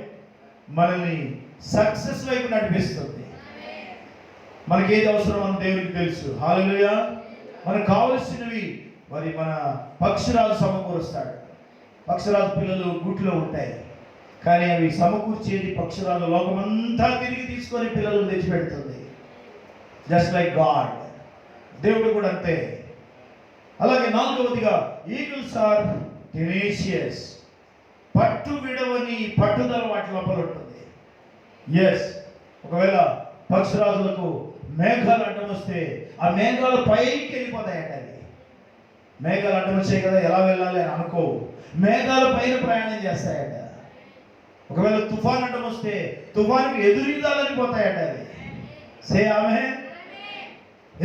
మనల్ని సక్సెస్ వైపు నడిపిస్తుంది. మనకి ఏది అవసరం అని దేవునికి తెలుసు. హల్లెలూయా. మనకు కావలసినవి మరి మన పక్షిరాజు సమకూరుస్తాడు. పక్షిరాజు పిల్లలు గూట్లో ఉంటాయి, కానీ అవి సమకూర్చేది పక్షిరాజు లోకమంతా తిరిగి తీసుకొని పిల్లలను తెచ్చిపెడుతుంది. Just like God. దేవుడు కూడా అంతే. అలాగే 4వదిగా ఈగిల్స్ ఆర్ టెనేషియస్. పట్టు విడవని పట్టుదల వాటి లోపల ఉంటుంది. ఎస్, ఒకవేళ పక్షిరాజులకు మేఘాలు అడ్డం వస్తే ఆ మేఘాలు పైకి వెళ్ళిపోతాయట. అవి మేఘాలు అడ్డం వచ్చాయి కదా, ఎలా వెళ్ళాలి అని అనుకోవు. మేఘాలు పైన ప్రయాణం చేస్తాయట. ఒకవేళ తుఫాన్ అడ్డం వస్తే తుఫానికి ఎదురీదాలని పోతాయట అవి. సే ఆమేన్.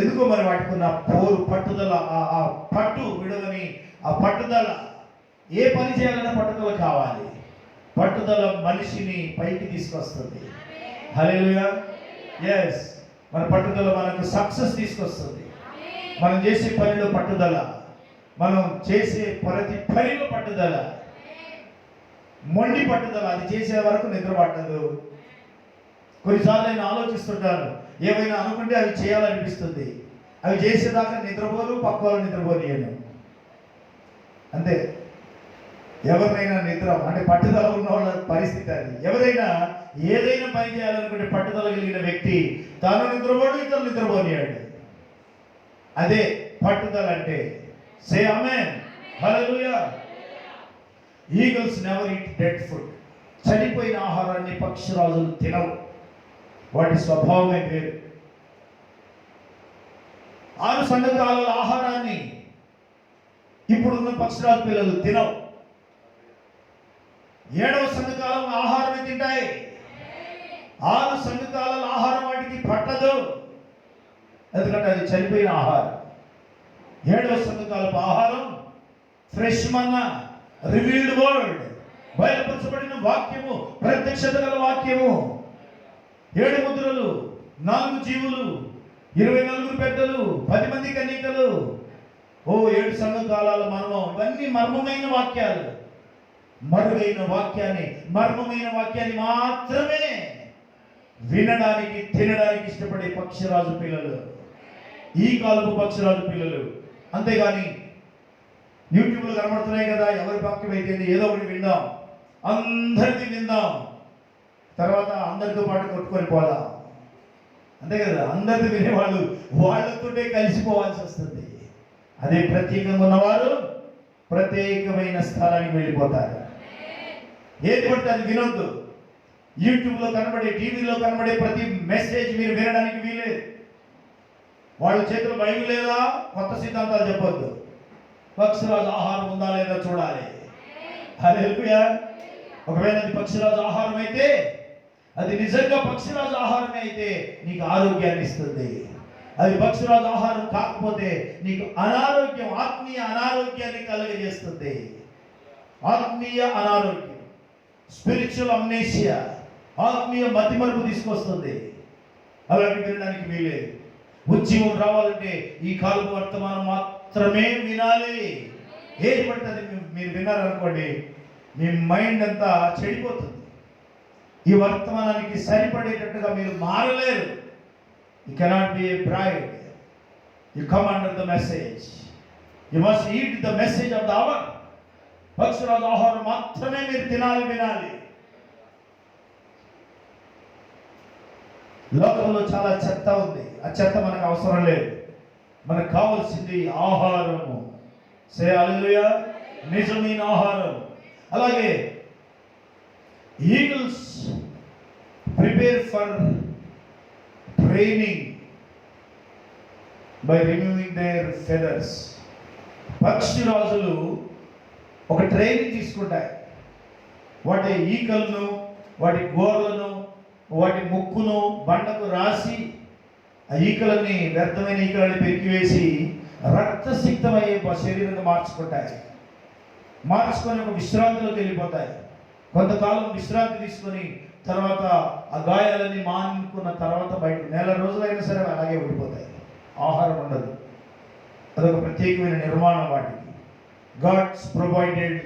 ఎందుకో మరి వాటికి ఉన్న పట్టుదల, ఆ పట్టు విడవని ఆ పట్టుదల. ఏ పని చేయాలన్నా పట్టుదల కావాలి. పట్టుదల మనిషిని పైకి తీసుకొస్తుంది. హల్లెలూయా. ఎస్, మన పట్టుదల మనకు సక్సెస్ తీసుకొస్తుంది. మనం చేసే పనిలో పట్టుదల, మనం చేసే ప్రతి పనిలో పట్టుదల. మొండి పట్టుదల, అది చేసే వరకు నిద్ర పట్టదు. కొన్నిసార్లు నేను ఆలోచిస్తుంటాను, ఏమైనా అనుకుంటే అవి చేయాలనిపిస్తుంది. అవి చేసేదాకా నిద్రపోరు, పక్క వాళ్ళు నిద్రపోనియను. అంతే. ఎవరినైనా నిద్ర అంటే పట్టుదల ఉన్న వాళ్ళ పరిస్థితి అది. ఎవరైనా ఏదైనా పని చేయాలనుకుంటే పట్టుదల కలిగిన వ్యక్తి తాను నిద్రపోడు, ఇతరులు నిద్రపోనియాడు. అదే పట్టుదల అంటే. Say amen. Hallelujah. Eagles never eat dead food. చనిపోయిన ఆహారాన్ని పక్షిరాజులు తినవు. వాటి స్వభావమే వేరు. 6 సంవత్సరాల ఆహారాన్ని ఇప్పుడున్న పక్షిరాజు పిల్లలు తినవు. 7వ సంఘకాలం ఆహారమే తింటాయి. 6 సంఘకాల ఆహారం వాటికి పట్టదు, ఎందుకంటే అది చనిపోయిన ఆహారం. 7వ సంఘకాలపు ఆహారం ఫ్రెష్ మన్నా, రివీల్డ్ వర్డ్, బయలుపరచబడిన వాక్యము, ప్రత్యక్షత గల వాక్యము. 7 ముద్రలు, 4 జీవులు, 24 పెద్దలు, 10 మంది కన్యకలు. 7 సంఘకాలాల మర్మం. ఇవన్నీ మర్మమైన వాక్యాలు. మరుగైన వాక్యాన్ని, మర్మమైన వాక్యాన్ని మాత్రమే వినడానికి, తినడానికి ఇష్టపడే పక్షిరాజు పిల్లలు, ఈ కాలపు పక్షిరాజు పిల్లలు. అంతేగాని యూట్యూబ్లో కనబడుతున్నాయి కదా, ఎవరి వాక్యం అయితే ఏదో ఒకటి విందాం, అందరిది విందాం, తర్వాత అందరితో పాటు కొట్టుకొని పోదాం. అంతే కదా, అందరిది వినేవాళ్ళు వాళ్ళతోటే కలిసిపోవాల్సి వస్తుంది. అదే ప్రత్యేకంగా ఉన్నవారు ప్రత్యేకమైన స్థలానికి వెళ్ళిపోతారు. ఏది పడితే అది వినొద్దు. యూట్యూబ్లో కనబడే, టీవీలో కనబడే ప్రతి మెసేజ్ మీరు వినడానికి వీలేదు. వాళ్ళ చేతులు బైబిల్ లేదా, కొత్త సిద్ధాంతాలు చెప్పొద్దు. పక్షిరాజు ఆహారం ఉందా లేదా చూడాలి. హల్లెలూయా. ఒకవేళ అది పక్షిరాజు ఆహారం అయితే, అది నిజంగా పక్షిరాజు ఆహారమే అయితే నీకు ఆరోగ్యాన్ని ఇస్తుంది. అది పక్షిరాజు ఆహారం కాకపోతే నీకు అనారోగ్యం, ఆత్మీయ అనారోగ్యాన్ని కలుగజేస్తుంది. ఆత్మీయ అనారోగ్యం, స్పిరిచువల్ అమ్నేషియా, ఆత్మీయ మతిమరుపు తీసుకొస్తుంది. అలాంటి వినడానికి వీలేదు. ఉద్యమం రావాలంటే ఈ కాలపు వర్తమానం మాత్రమే వినాలి. ఏది పడుతుంది మీరు విన్నారనుకోండి, మీ మైండ్ అంతా చెడిపోతుంది. ఈ వర్తమానానికి సరిపడేటట్టుగా మీరు మారలేరు. You cannot be a bride. You come under the message. You must eat the message of the hour. పక్షురాజు ఆహారం మాత్రమే మీరు తినాలి, వినాలి. లోకంలో చాలా చెత్త ఉంది. ఆ చెత్త మనకు అవసరం లేదు. మనకు కావాల్సింది ఆహారము. సే హల్లెలూయా. నిజమైన ఆహారం. అలాగే eagles prepare for training by removing their feathers. పక్షిరాజులు ఒక ట్రైనింగ్ తీసుకుంటాయి. వాటి ఈకలను, వాటి గోర్లను, వాటి ముక్కును బండకు రాసి ఆ ఈకలని, వ్యర్థమైన ఈకలని పెరికివేసి రక్తసిక్తమయ్యే శరీరంగా మార్చుకుంటాయి. మార్చుకొని ఒక విశ్రాంతిలోకి వెళ్ళిపోతాయి. కొంతకాలం విశ్రాంతి తీసుకొని తర్వాత ఆ గాయాలన్నీ మానుకున్న తర్వాత బయట నెల రోజులైనా సరే అలాగే ఉండిపోతాయి. ఆహారం ఉండదు. అదొక ప్రత్యేకమైన నిర్మాణం వాటికి. గాడ్స్ ప్రొవైడెడ్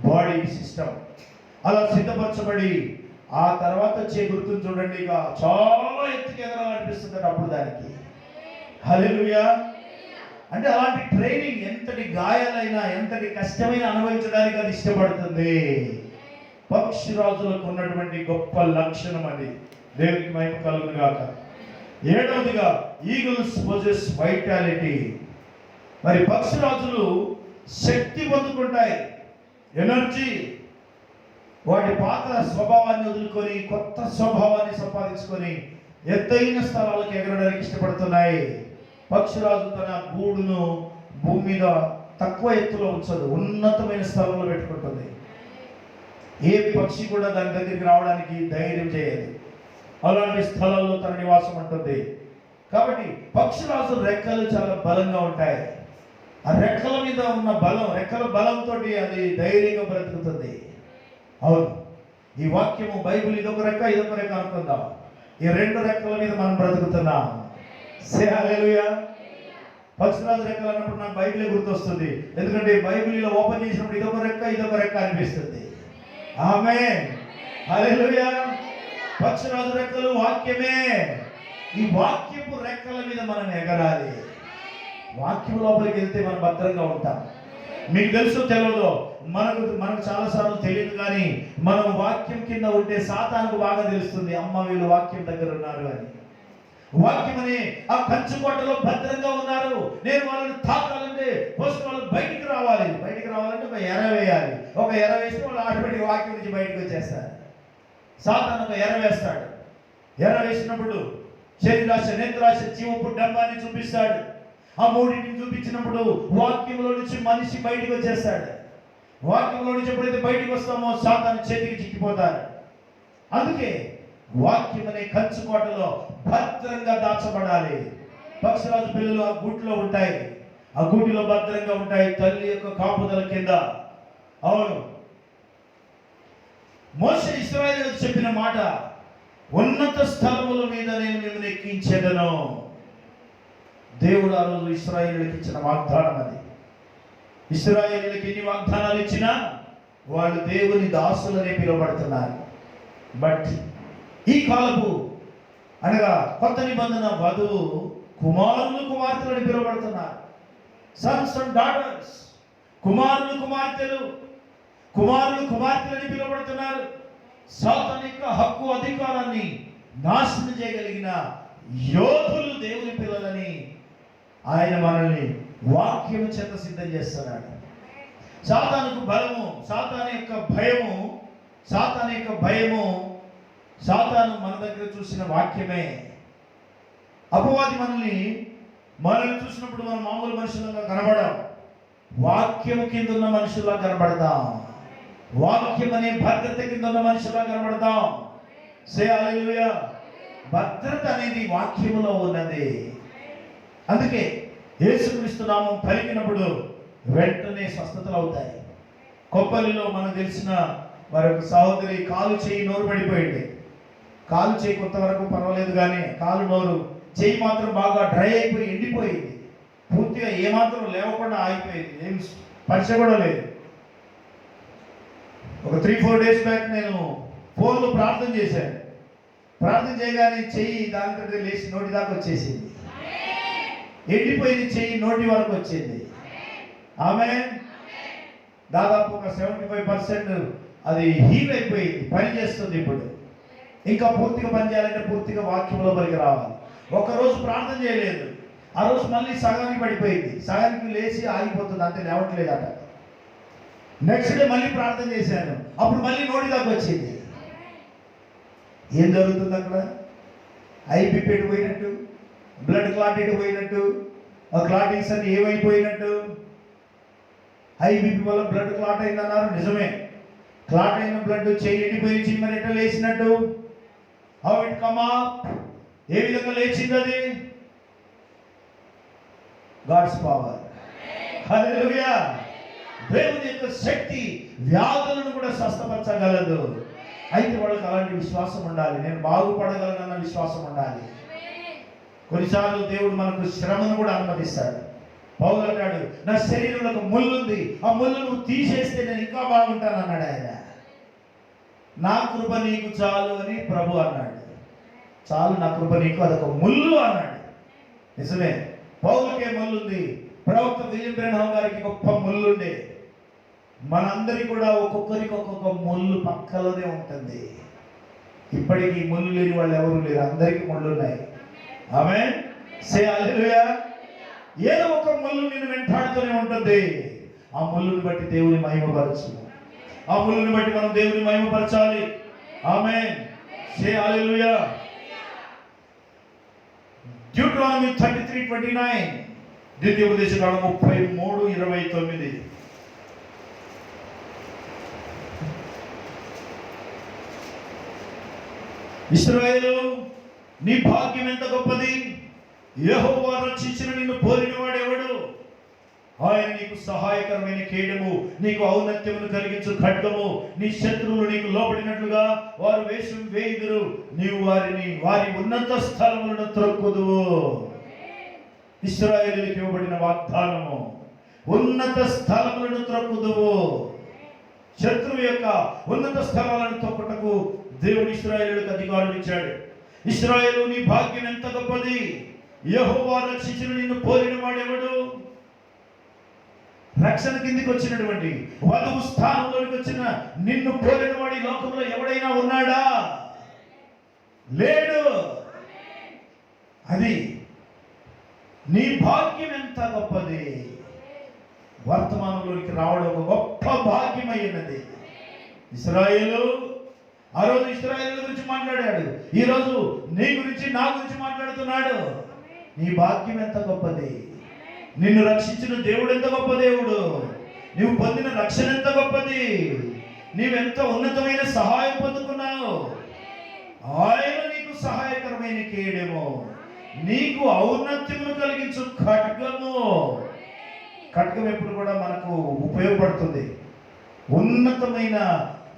బాడీ సిస్టమ్ అలా సిద్ధపరచబడి ఆ తర్వాత వచ్చే గుర్తును చూడండి, ఇక చాలా ఎత్తుకు ఎగరాలనిపిస్తుంది అప్పుడు దానికి. హల్లెలూయా. అంటే అలాంటి ట్రైనింగ్, ఎంతటి గాయాలైనా, ఎంతటి కష్టమైన అనుభవించడానికి అది ఇష్టపడుతుంది. పక్షిరాజులకు ఉన్నటువంటి గొప్ప లక్షణం అది. దేవునికి మహిమ కలుగును గాక. ఏడవదిగా ఈగల్స్ పొజెస్ వైటాలిటీ. మరి పక్షిరాజులు శక్తి పొందుకుంటాయి, ఎనర్జీ. వాటి పాత స్వభావాన్ని వదులుకొని కొత్త స్వభావాన్ని సంపాదించుకొని ఎత్తైన స్థలాలకు ఎగరడానికి ఇష్టపడుతున్నాయి. పక్షిరాజు తన గూడును భూమి మీద తక్కువ ఎత్తులో ఉంచదు, ఉన్నతమైన స్థలంలో పెట్టుకుంటుంది. ఏ పక్షి కూడా దాని దగ్గరికి రావడానికి ధైర్యం చేయదు. అలాంటి స్థలాల్లో తన నివాసం ఉంటుంది. కాబట్టి పక్షిరాజు రెక్కలు చాలా బలంగా ఉంటాయి. ఆ రెక్కల మీద ఉన్న బలం, రెక్కల బలంతో అది ధైర్యంగా బ్రతుకుతుంది. అవును, ఈ వాక్యము బైబిల్ ఇదొక రెక్క, ఇదొక రెక్క అనుకుందాం. ఈ రెండు రెక్కల మీద మనం బ్రతుకుతున్నాం. సే హల్లెలూయా. పక్షిరాజు రెక్కలు అన్నప్పుడు నాకు బైబిలే గుర్తొస్తుంది. ఎందుకంటే బైబిల్లో ఓపెన్ చేసినప్పుడు ఇదొక రెక్క, ఇదొక రెక్క అనిపిస్తుంది. ఆమేన్. హల్లెలూయా. పక్షిరాజు రెక్కలు వాక్యమే. ఈ వాక్యపు రెక్కల మీద మనం ఎగరాలి. వాక్యం లోపలికి వెళ్తే మనం భద్రంగా ఉంటాం. మీకు తెలుసు తెలియదు, మనకు చాలాసార్లు తెలియదు, కానీ మనం వాక్యం కింద ఉంటే సాతానుకు బాగా తెలుస్తుంది, అమ్మ వీళ్ళు వాక్యం దగ్గర ఉన్నారు అని. వాక్యం అనే ఆ కంచుకోటలో భద్రంగా ఉన్నారు. నేను వాళ్ళని తాకాలంటే ఫస్ట్ వాళ్ళు బయటికి రావాలంటే ఒక ఎర వేయాలి. ఒక ఎర వేస్తే వాళ్ళు ఆటోమేటిక్ వాక్యం నుంచి బయటకు వచ్చేస్తారు. సాతాను ఒక ఎర వేస్తాడు. ఎర వేసినప్పుడు శరీరాశ, నేత్రాశ, జీవపు డంబాన్ని చూపిస్తాడు. ఆ మూడింటిని చూపించినప్పుడు వాక్యంలో నుంచి మనిషి బయటికి వచ్చేస్తాడు. వాక్యంలో నుంచి ఎప్పుడైతే బయటికి వస్తామో సాతాను చేతికి చిక్కిపోతారు. అందుకే వాక్యం అనే కంచుకోటలో భద్రంగా దాచబడాలి. పక్షిరాజు పిల్లలు ఆ గూటిలో ఉంటాయి. ఆ గూటిలో భద్రంగా ఉంటాయి, తల్లి యొక్క కాపుదల కింద. అవును, మోషే ఇశ్రాయేలుకు చెప్పిన మాట, ఉన్నత స్థలముల మీద నేను మిమ్మల్ని ఎక్కించెదను. దేవుడు ఆ రోజు ఇశ్రాయేలులకు ఇచ్చిన వాగ్దానం అది. ఇశ్రాయేలులకు ఎన్ని వాగ్దానాలు ఇచ్చినా వాళ్ళు దేవుని దాసులనే పిలువబడుతున్నారు. బట్ ఈ కాలపు అనగా కొత్త నిబంధన వధువు కుమారులు, కుమార్తెలని పిలువబడుతున్నారు. Sons and daughters. కుమారులు, కుమార్తెలని పిలువబడుతున్నారు. సాతానిక హక్కు, అధికారాన్ని నాశనం చేయగలిగిన యోధులు దేవుని పిల్లలని ఆయన మనల్ని వాక్యము చేత సిద్ధం చేస్తున్నాడు. సాతానుకు బలము, సాతాను యొక్క భయము సాతాను మన దగ్గర చూసిన వాక్యమే. అపవాది మనల్ని చూసినప్పుడు మనం మామూలు మనుషులుగా కనబడం, వాక్యము కింద ఉన్న మనుషుల్లా కనబడతాం. వాక్యం అనే భద్రత కింద ఉన్న మనుషుల్లా కనబడతాం. సే హల్లెలూయా. భద్రత అనేది వాక్యములో ఉన్నది. అందుకే యేసుక్రీస్తు నామం పలికినప్పుడు వెంటనే స్వస్థతలు అవుతాయి. కొప్పలిలో మనకు తెలిసిన మరొక సహోదరి కాలు చేయి నోరు పడిపోయింది. కాలు చేయి కొంతవరకు పర్వాలేదు, కానీ కాలు నోరు చేయి మాత్రం బాగా డ్రై అయిపోయి ఎండిపోయింది. పూర్తిగా ఏమాత్రం లేవకుండా ఆగిపోయింది. ఏం స్పర్శ కూడా లేదు. ఒక 3-4 డేస్ బ్యాక్ నేను ఫోన్లో ప్రార్థన చేశాను. ప్రార్థన చేయగానే చెయ్యి దాని లేచి నోటి దాకా వచ్చేసింది. ఎండిపోయింది చెయ్యి నోటి వరకు వచ్చింది. ఆమేన్. దాదాపు ఒక 75% అది హీల్ అయిపోయింది, పని చేస్తుంది. ఇప్పుడు ఇంకా పూర్తిగా పని చేయాలంటే పూర్తిగా వాక్యంలో పలికి రావాలి. ఒకరోజు ప్రార్థన చేయలేదు, ఆ రోజు మళ్ళీ సగానికి పడిపోయింది. సగానికి లేచి ఆగిపోతుంది, అంతే, లేవట్లేదట. నెక్స్ట్ డే మళ్ళీ ప్రార్థన చేశాను, అప్పుడు మళ్ళీ నోటి దాకా వచ్చింది. ఏం జరుగుతుంది అక్కడ? ఐబీపీ పోయినట్టు, బ్లడ్ క్లాట్ పోయినట్టు, ఆ క్లాటింగ్స్ అన్ని ఏమైపోయినట్టు. ఐబీపీ వల్ల బ్లడ్ క్లాట్ అయిందన్నారు, నిజమే. క్లాట్ అయిన బ్లడ్ చెయ్యి ఎండిపోయి చిమ్మరి ఎట్లా లేచినట్టు. హౌ ఇట్ కమ్ అప్, ఏ విధంగా లేచింది అది? God's power. హల్లెలూయా. దేవుని యొక్క శక్తి వ్యాధులను కూడా స్వస్థపరచగలదు. అయితే వాళ్ళకి అలాంటి విశ్వాసం ఉండాలి. నేను బాగుపడగలనన్న విశ్వాసం ఉండాలి. కొన్నిసార్లు దేవుడు మనకు శ్రమను కూడా అనుమతిస్తాడు. పౌలు అంటాడు, నా శరీరంలో ఒక ముళ్ళు ఉంది, ఆ ముళ్ళు నువ్వు తీసేస్తే నేను ఇంకా బాగుంటాను అన్నాడు ఆయన. నా కృప నీకు చాలు అని ప్రభు అన్నాడు. చాలు నా కృప నీకు, అదొక ముళ్ళు అన్నాడు. నిజమే, పౌలుకే ముళ్ళుంది. ప్రవక్త విలియం బ్రెన్హామ్ గారికి గొప్ప ముళ్ళుండే. మనందరికీ కూడా ఒక్కొక్కరికి ఒక్కొక్క ముళ్ళు పక్కలోనే ఉంటుంది. ఇప్పటికీ ముళ్ళు లేని వాళ్ళు ఎవరు లేరు, అందరికీ ముళ్ళు ఉన్నాయి. ఆమేన్. సే హల్లెలూయా. ఏదో ఒక ముళ్ళు నిన్ను వెంటాడుతూనే ఉంటుంది. ఆ ముళ్ళుని బట్టి దేవుని మహిమపరచు. ఆ ముళ్ళుని బట్టి మనం దేవుని మహిమపరచాలి. ఆమేన్. సే హల్లెలూయా. డ్యూటెరానమీ 33:29, ద్వితీయోపదేశకాండం 33:29. ఇశ్రాయేలు, నీ భాగ్యం ఎంత గొప్పది! యెహోవా రక్షించిన నిన్ను పోలిన వాడెవడు? ఆయన నీకు సహాయకరమైన కేడము, నీకు ఔన్నత్యమును కలిగించు ఖడ్గము. నీ శత్రువులు నీకు లోబడినట్లుగా వారు వేషం వేయుదురు. నీవు వారి ఉన్నత స్థలములను త్రొక్కుదువు. ఇశ్రాయేలులకు ఇవ్వబడిన వాగ్దానము, ఉన్నత స్థలములను త్రొక్కుదువు. శత్రువు యొక్క ఉన్నత స్థలాలను తొక్కుటకు దేవుడు ఇశ్రాయేలులకు అధికారం ఇచ్చాడు. ఇశ్రాయేలు, నీ భాగ్యం ఎంత గొప్పది! యెహోవా రక్షించిన నిన్ను పోలిన వాడెవడు? రక్షణ కిందికి వచ్చినటువంటి, వధువు స్థానంలోకి వచ్చిన నిన్ను పోలిన వాడి లోకంలో ఎవడైనా ఉన్నాడా? లేడు. అది నీ భాగ్యం ఎంత గొప్పది! వర్తమానంలోనికి రావడం ఒక గొప్ప భాగ్యమైనది. ఇశ్రాయేలు, ఆ రోజు ఇశ్రాయేలు గురించి మాట్లాడాడు, ఈ రోజు నీ గురించి, నా గురించి మాట్లాడుతున్నాడు. నీ భాగ్యం ఎంత గొప్పది! నిన్ను రక్షించిన దేవుడు ఎంత గొప్ప దేవుడు! నీవు పొందిన రక్షణ ఎంత గొప్పది! నీవెంత ఉన్నతమైన సహాయం పొందుకున్నావు. ఆయన నీకు సహాయకరమైన కేడెము, నీకు ఔన్నత్యమును కలిగించు ఖడ్గము. ఖడ్గం ఎప్పుడు కూడా మనకు ఉపయోగపడుతుంది. ఉన్నతమైన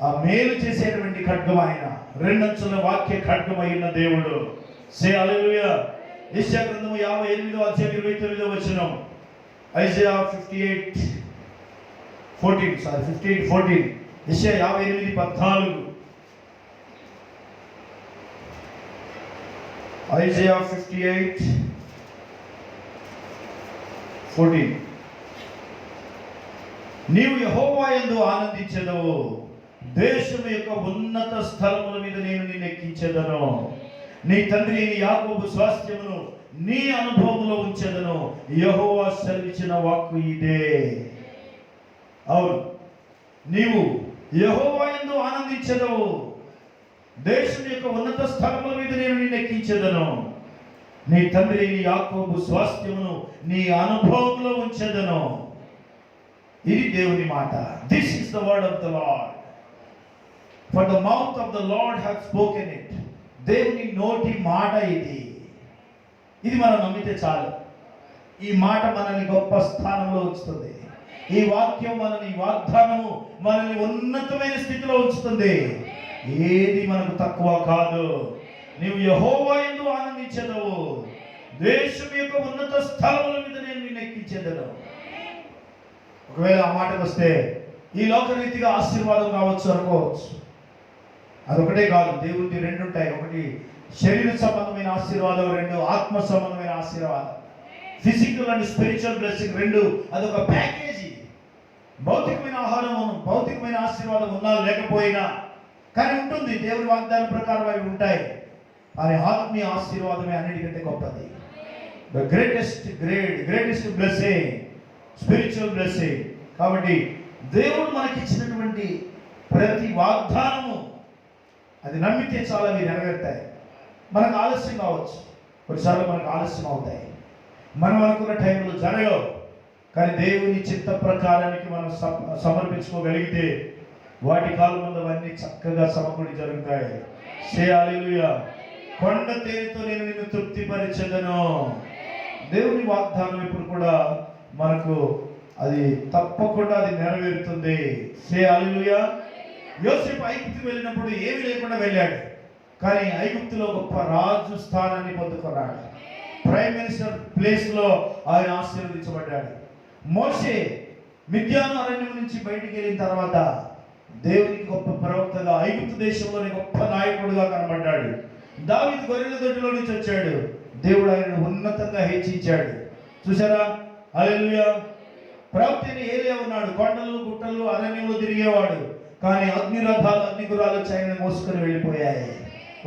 ఆ మేలు చేసేటువంటి ఖడ్గం ఆయన. రెండంచుల వాక్య ఖడ్గమైన దేవుడు. సే హల్లెలూయా. యెషయా గ్రంథము 58:29 ఐజయా 58:14 యెషయా 58:14 ఐజయా 58:14 నీవు యెహోవా యందు ఆనందించెదవు, దేశం యొక్క ఉన్నత స్థలముల మీద నేను నిన్ను ఎక్కించెదను. నీ తండ్రి యాకోబు స్వాస్థ్యమును నీ అనుభవములో ఉంచెదను. యెహోవా సెలవిచ్చిన వాక్కు ఇదే. అవును, నీవు యెహోవా యందు ఆనందించెదవు, దేశం యొక్క ఉన్నత స్థలముల మీద నేను నిన్ను ఎక్కించెదను, నీ తండ్రి నీ యాకోబు స్వాస్థ్యమును నీ అనుభవంలో ఉంచెదను. ఇది దేవుని మాట. This is the word of the lord, for the mouth of the lord has spoken it. దేవుని నోటి మాట ఇది. ఇది మనం నమ్మితే చాలు. ఈ మాట మనల్ని గొప్ప స్థానంలో ఉంచుతుంది. ఈ వాక్యం మనల్ని, వాగ్దానము మనల్ని ఉన్నతమైన స్థితిలో ఉంచుతుంది. ఏది మనకు తక్కువ కాదు. నీవు యెహోవా యందు ఆనందించెదవు, దేశం యొక్క ఉన్నత స్థలముల మీద నేను నిన్ను ఎక్కించెదను. ఒకవేళ ఆ మాటకు వస్తే ఈ లోకరీతిగా ఆశీర్వాదం కావచ్చు అనుకోవచ్చు. అదొకటే కాదు, దేవుడికి రెండు ఉంటాయి. ఒకటి శరీర సంబంధమైన ఆశీర్వాదం, రెండు ఆత్మ సంబంధమైన ఆశీర్వాదం. ఫిజికల్ అండ్ స్పిరిచువల్ బ్లెస్సింగ్ రెండు, అదొక ప్యాకేజీ. భౌతికమైన ఆహారం, భౌతికమైన ఆశీర్వాదం ఉన్నా లేకపోయినా కానీ ఉంటుంది. దేవుని వాగ్దానం ప్రకారం అవి ఉంటాయి. కానీ ఆత్మీయ ఆశీర్వాదమే అన్నిటికంటే గొప్పది. The greatest blessing, spiritual blessing. కాబట్టి దేవుడు మనకిచ్చినటువంటి ప్రతి వాగ్దానము అది నమ్మితే చాలా అవి నెరవేరుతాయి. మనకు ఆలస్యం కావచ్చు, కొన్నిసార్లు మనకు ఆలస్యం అవుతాయి, మనం అనుకున్న టైంలో జరగవు. కానీ దేవుని చిత్త ప్రకారానికి మనం సమర్పించుకోగలిగితే వాటి కాలంలో అవన్నీ చక్కగా సమకూడి జరుగుతాయి. సే హల్లెలూయా. కొండ తేనెతో నేను నిన్ను తృప్తిపరిచెదను. దేవుని వాగ్దానం ఇప్పుడు కూడా మనకు అది తప్పకుండా అది నెరవేరుతుంది. సే హల్లెలూయా. యోసేపు ఐగుప్తుకు వెళ్ళినప్పుడు ఏమీ లేకుండా వెళ్ళాడు, కానీ ఐగుప్తులో గొప్ప రాజు స్థానాన్ని పొందుకున్నాడు. ప్రైమ్ మినిస్టర్ ప్లేస్ లో ఆయన ఆశీర్వదించబడ్డాడు. మోషే మిద్యాను అరణ్యం నుంచి బయటికి వెళ్ళిన తర్వాత దేవునికి గొప్ప ప్రవక్తగా, ఐగుప్తు దేశంలోని గొప్ప నాయకుడుగా కనబడ్డాడు. దావీదు గొర్రెల దొడ్డిలో నుంచి వచ్చాడు, దేవుడు ఆయనను ఉన్నతంగా హెచ్చించాడు. చూసారా? హల్లెలూయా. ప్రవక్త ఏలియా ఉన్నాడు, కొండలు గుట్టలు అరణ్యంలో తిరిగేవాడు, కానీ అగ్ని రథాలు, అగ్ని గుర్రాలు వచ్చి ఆయన మోసుకొని వెళ్ళిపోయాయి.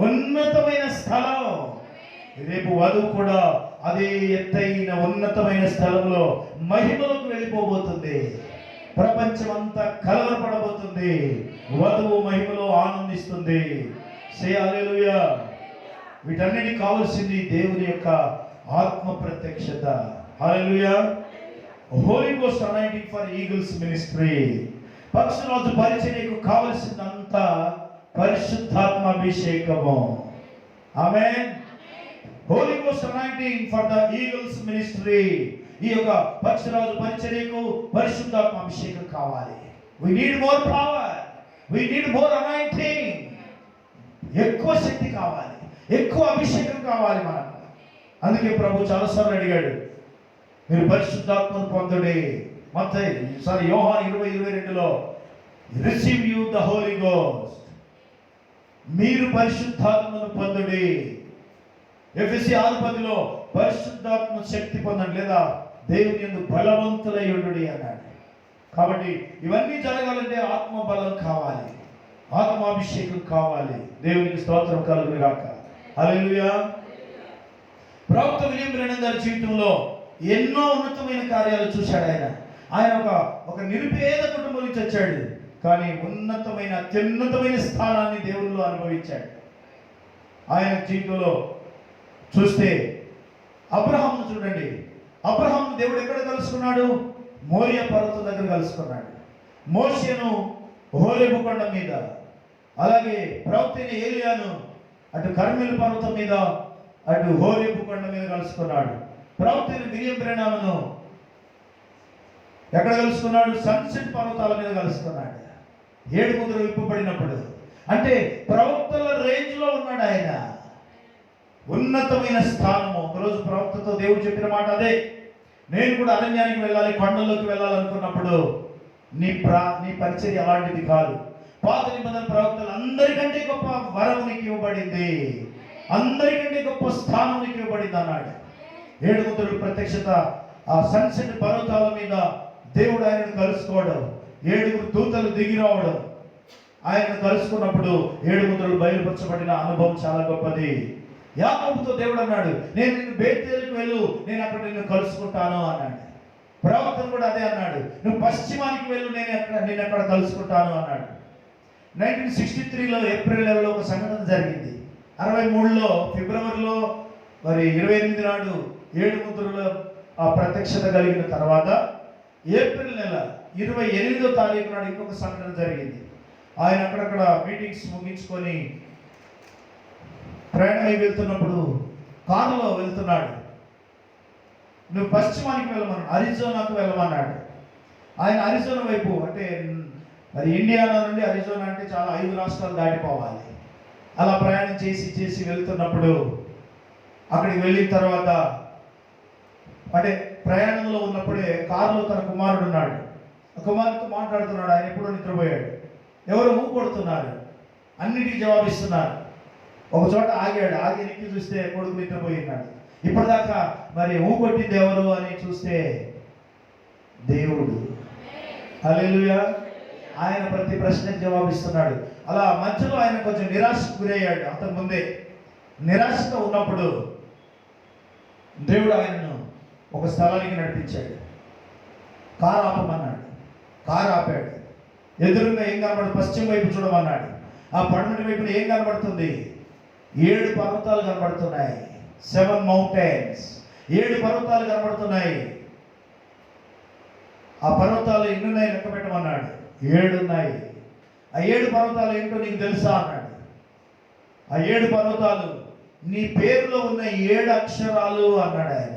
ఉన్నతమైన స్థలం. రేపు వధువు కూడా అదే ఎత్తైన ఉన్నతమైన స్థలంలో మహిమలోకి వెళ్ళిపోబోతుంది. ప్రపంచం అంతా కలవరపడబోతుంది. వధువు మహిమలో ఆనందిస్తుంది. సే హల్లెలూయా. వీటన్నిటికి కావాల్సింది దేవుని యొక్క ఆత్మ ప్రత్యక్షత. Hallelujah. Holy ghost anointing for eagles ministry. పక్షురాజు పరిచర్యకు కావలసిందంతా పరిశుద్ధాత్మ అభిషేకము. ఆమేన్. Holy ghost anointing for the eagles ministry. ఈ యొక్క పక్షురాజు పరిచర్యకు పరిశుద్ధాత్మ అభిషేకం కావాలి. we need more power, we need more anointing. ఎక్కువ శక్తి కావాలి, ఎక్కువ అభిషేకం కావాలి మనకు. అందుకే ప్రభు చాలాసార్లు అడిగాడు, మీరు పరిశుద్ధాత్మను పొందుడి. యోహాను 20:22లో receive you the holy ghost. మీరు పరిశుద్ధాత్మను పొందుడి. ఎఫెసీ 6:10లో పరిశుద్ధాత్మ శక్తి పొందండి, లేదా దేవుని యందు బలవంతులై ఉండుడి అన్నాడు. కాబట్టి ఇవన్నీ జరగాలంటే ఆత్మ బలం కావాలి, ఆత్మాభిషేకం కావాలి. దేవునికి స్తోత్రం కలుగును గాక. హల్లెలూయా. ప్రవక్త విలియం బ్రెనన్ గారి జీవితంలో ఎన్నో ఉన్నతమైన కార్యాలు చూశాడు. ఆయన ఒక నిరుపేద కుటుంబం నుంచి వచ్చాడు, కానీ ఉన్నతమైన అత్యున్నతమైన స్థానాన్ని దేవునిలో అనుభవించాడు. ఆయన జీవితంలో చూస్తే అబ్రహామును చూడండి. అబ్రహామును దేవుడు ఎక్కడ కలుసుకున్నాడు? మోరియా పర్వతం దగ్గర కలుసుకున్నాడు. మోషేను హోరేబు కొండ మీద, అలాగే ప్రవక్త ఏలియాను అటు కర్మెలు పర్వతం మీద, అటు హోరేబు కొండ మీద కలుసుకున్నాడు. ప్రవక్త విలియం బ్రెనన్ను ఎక్కడ కలుసుకున్నాడు? సన్సెట్ పర్వతాల మీద కలుసుకున్నాడు. 7 ముద్రలు విప్పబడినప్పుడు. అంటే ప్రవక్తల రేంజ్ లో ఉన్నాడు ఆయన. ఉన్నతమైన స్థానము. ఒకరోజు ప్రవక్తతో దేవుడు చెప్పిన మాట అదే, నేను కూడా అరణ్యానికి వెళ్ళాలి, కొండల్లోకి వెళ్ళాలనుకున్నప్పుడు నీ పరిచర్య అలాంటిది కాదు. పాత నిబంధన ప్రవక్తలు అందరికంటే గొప్ప వరం నీకు ఇవ్వబడింది, అందరికంటే గొప్ప స్థానం నీకు ఇవ్వబడింది అన్నాడు. 7 ముద్రలు ప్రత్యక్షత. ఆ సన్సెట్ పర్వతాల మీద దేవుడు ఆయనను కలుసుకోవడం, 7 దూతలు దిగి రావడం, ఆయనను కలుసుకున్నప్పుడు 7 ముద్రలు బయలుపరచబడిన అనుభవం చాలా గొప్పది. యాకోబుతో దేవుడు అన్నాడు, నేను నిన్ను బేతేలుకు వెళ్ళు, నేను అక్కడ నిన్ను కలుసుకుంటాను అన్నాడు. ప్రవక్తను కూడా అదే అన్నాడు, నువ్వు పశ్చిమానికి వెళ్ళు, నేను అక్కడ కలుసుకుంటాను అన్నాడు. 1963లో ఏప్రిల్ నెలలో ఒక సంఘటన జరిగింది. 63లో ఫిబ్రవరిలో మరి 28 నాడు 7 ముద్రల ఆ ప్రత్యక్షత కలిగిన తర్వాత ఏప్రిల్ నెల 28వ తారీఖు నాడు ఇంకొక సంఘటన జరిగింది. ఆయన అక్కడక్కడ మీటింగ్స్ ముగించుకొని ప్రయాణమై వెళ్తున్నప్పుడు కారులో వెళ్తున్నాడు. నువ్వు పశ్చిమానికి వెళ్ళమన్నాడు, అరిజోనాకు వెళ్ళమన్నాడు. ఆయన అరిజోనా వైపు, అంటే మరి ఇండియానా నుండి అరిజోనా అంటే చాలా 5 రాష్ట్రాలు దాటిపోవాలి. అలా ప్రయాణం చేసి వెళ్తున్నప్పుడు అక్కడికి వెళ్ళిన తర్వాత అంటే ప్రయాణంలో ఉన్నప్పుడే కారులో తన కుమారుడు ఉన్నాడు. ఆ కుమారుడితో మాట్లాడుతున్నాడు. ఆయన ఎప్పుడో నిద్రపోయాడు. ఎవరు కొడుతున్నారు, అన్నిటికీ జవాబిస్తున్నారు. ఒక చోట ఆగాడు. ఆగి ఎక్కి చూస్తే కొడుకు నిద్రపోయినాడు. ఇప్పటిదాకా మరి కొట్టింది ఎవరు అని చూస్తే దేవుడు. హల్లెలూయా. ఆయన ప్రతి ప్రశ్నకు జవాబిస్తున్నాడు. అలా మధ్యలో ఆయన కొంచెం నిరాశకు గురయ్యాడు. అంతకుముందే నిరాశతో ఉన్నప్పుడు దేవుడు ఆయనను ఒక స్థలానికి నడిపించాడు. కారు ఆపమన్నాడు. కారు ఆపాడు. ఎదురుగా ఏం కనబడుతుంది? పశ్చిమ వైపు చూడమన్నాడు. ఆ పడమటి వైపున ఏం కనబడుతుంది? 7 పర్వతాలు కనబడుతున్నాయి. 7 మౌంటైన్స్. 7 పర్వతాలు కనబడుతున్నాయి. ఆ పర్వతాలు ఎన్ని ఉన్నాయి లెక్క పెట్టమన్నాడు. 7 ఉన్నాయి. ఆ 7 పర్వతాలు ఏంటో నీకు తెలుసా అన్నాడు. ఆ 7 పర్వతాలు నీ పేరులో ఉన్న 7 అక్షరాలు అన్నాడు ఆయన.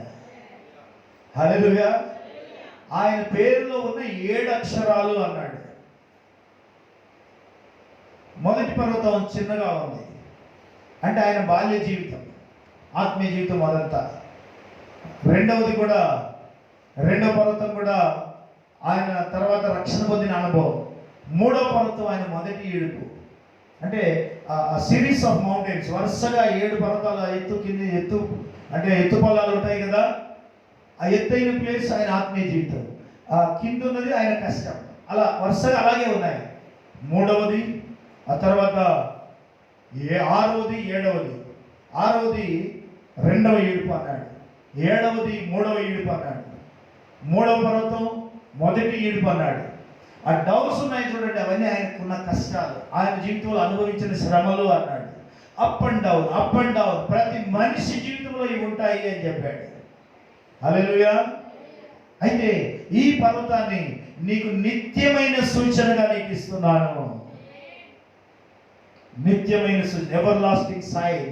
హల్లెలూయా. ఆయన పేరులో ఉన్న 7 అక్షరాలు అన్నాడు. మొదటి పర్వతం చిన్నగా ఉంది, అంటే ఆయన బాల్య జీవితం, ఆత్మీయ జీవితం అదంతా. రెండవ పర్వతం కూడా ఆయన తర్వాత రక్షణ పొందిన అనుభవం. మూడవ పర్వతం ఆయన మొదటి ఏడుపు. అంటే ఆ సిరీస్ ఆఫ్ మౌంటైన్స్, వరుసగా 7 పర్వతాల ఎత్తు అంటే ఎత్తు పొలాలు ఉంటాయి కదా, ఆ ఎత్తైన ప్లేస్ ఆయన ఆత్మీయ జీవితం. ఆ కింద ఉన్నది ఆయన కష్టం. అలా వరుసగా అలాగే ఉన్నాయి. మూడవది, ఆ తర్వాత 6వది, 7వది. 6వది రెండవ ఏడుపు అన్నాడు. 7వది మూడవ ఏడుపు అన్నాడు. మూడవ పర్వతం మొదటి ఏడుపు అన్నాడు. ఆ డౌన్స్ ఉన్నాయి చూడండి, అవన్నీ ఆయనకున్న కష్టాలు, ఆయన జీవితంలో అనుభవించిన శ్రమలు అన్నాడు. అప్ అండ్ డౌన్ ప్రతి మనిషి జీవితంలో ఇవి ఉంటాయి అని చెప్పాడు. హల్లెలూయా. అయితే ఈ పర్వతాన్ని నీకు నిత్యమైన సూచనగా నీకు ఇస్తున్నాను. నిత్యమైన సూచన, ఎవర్ లాస్టింగ్ సైన్.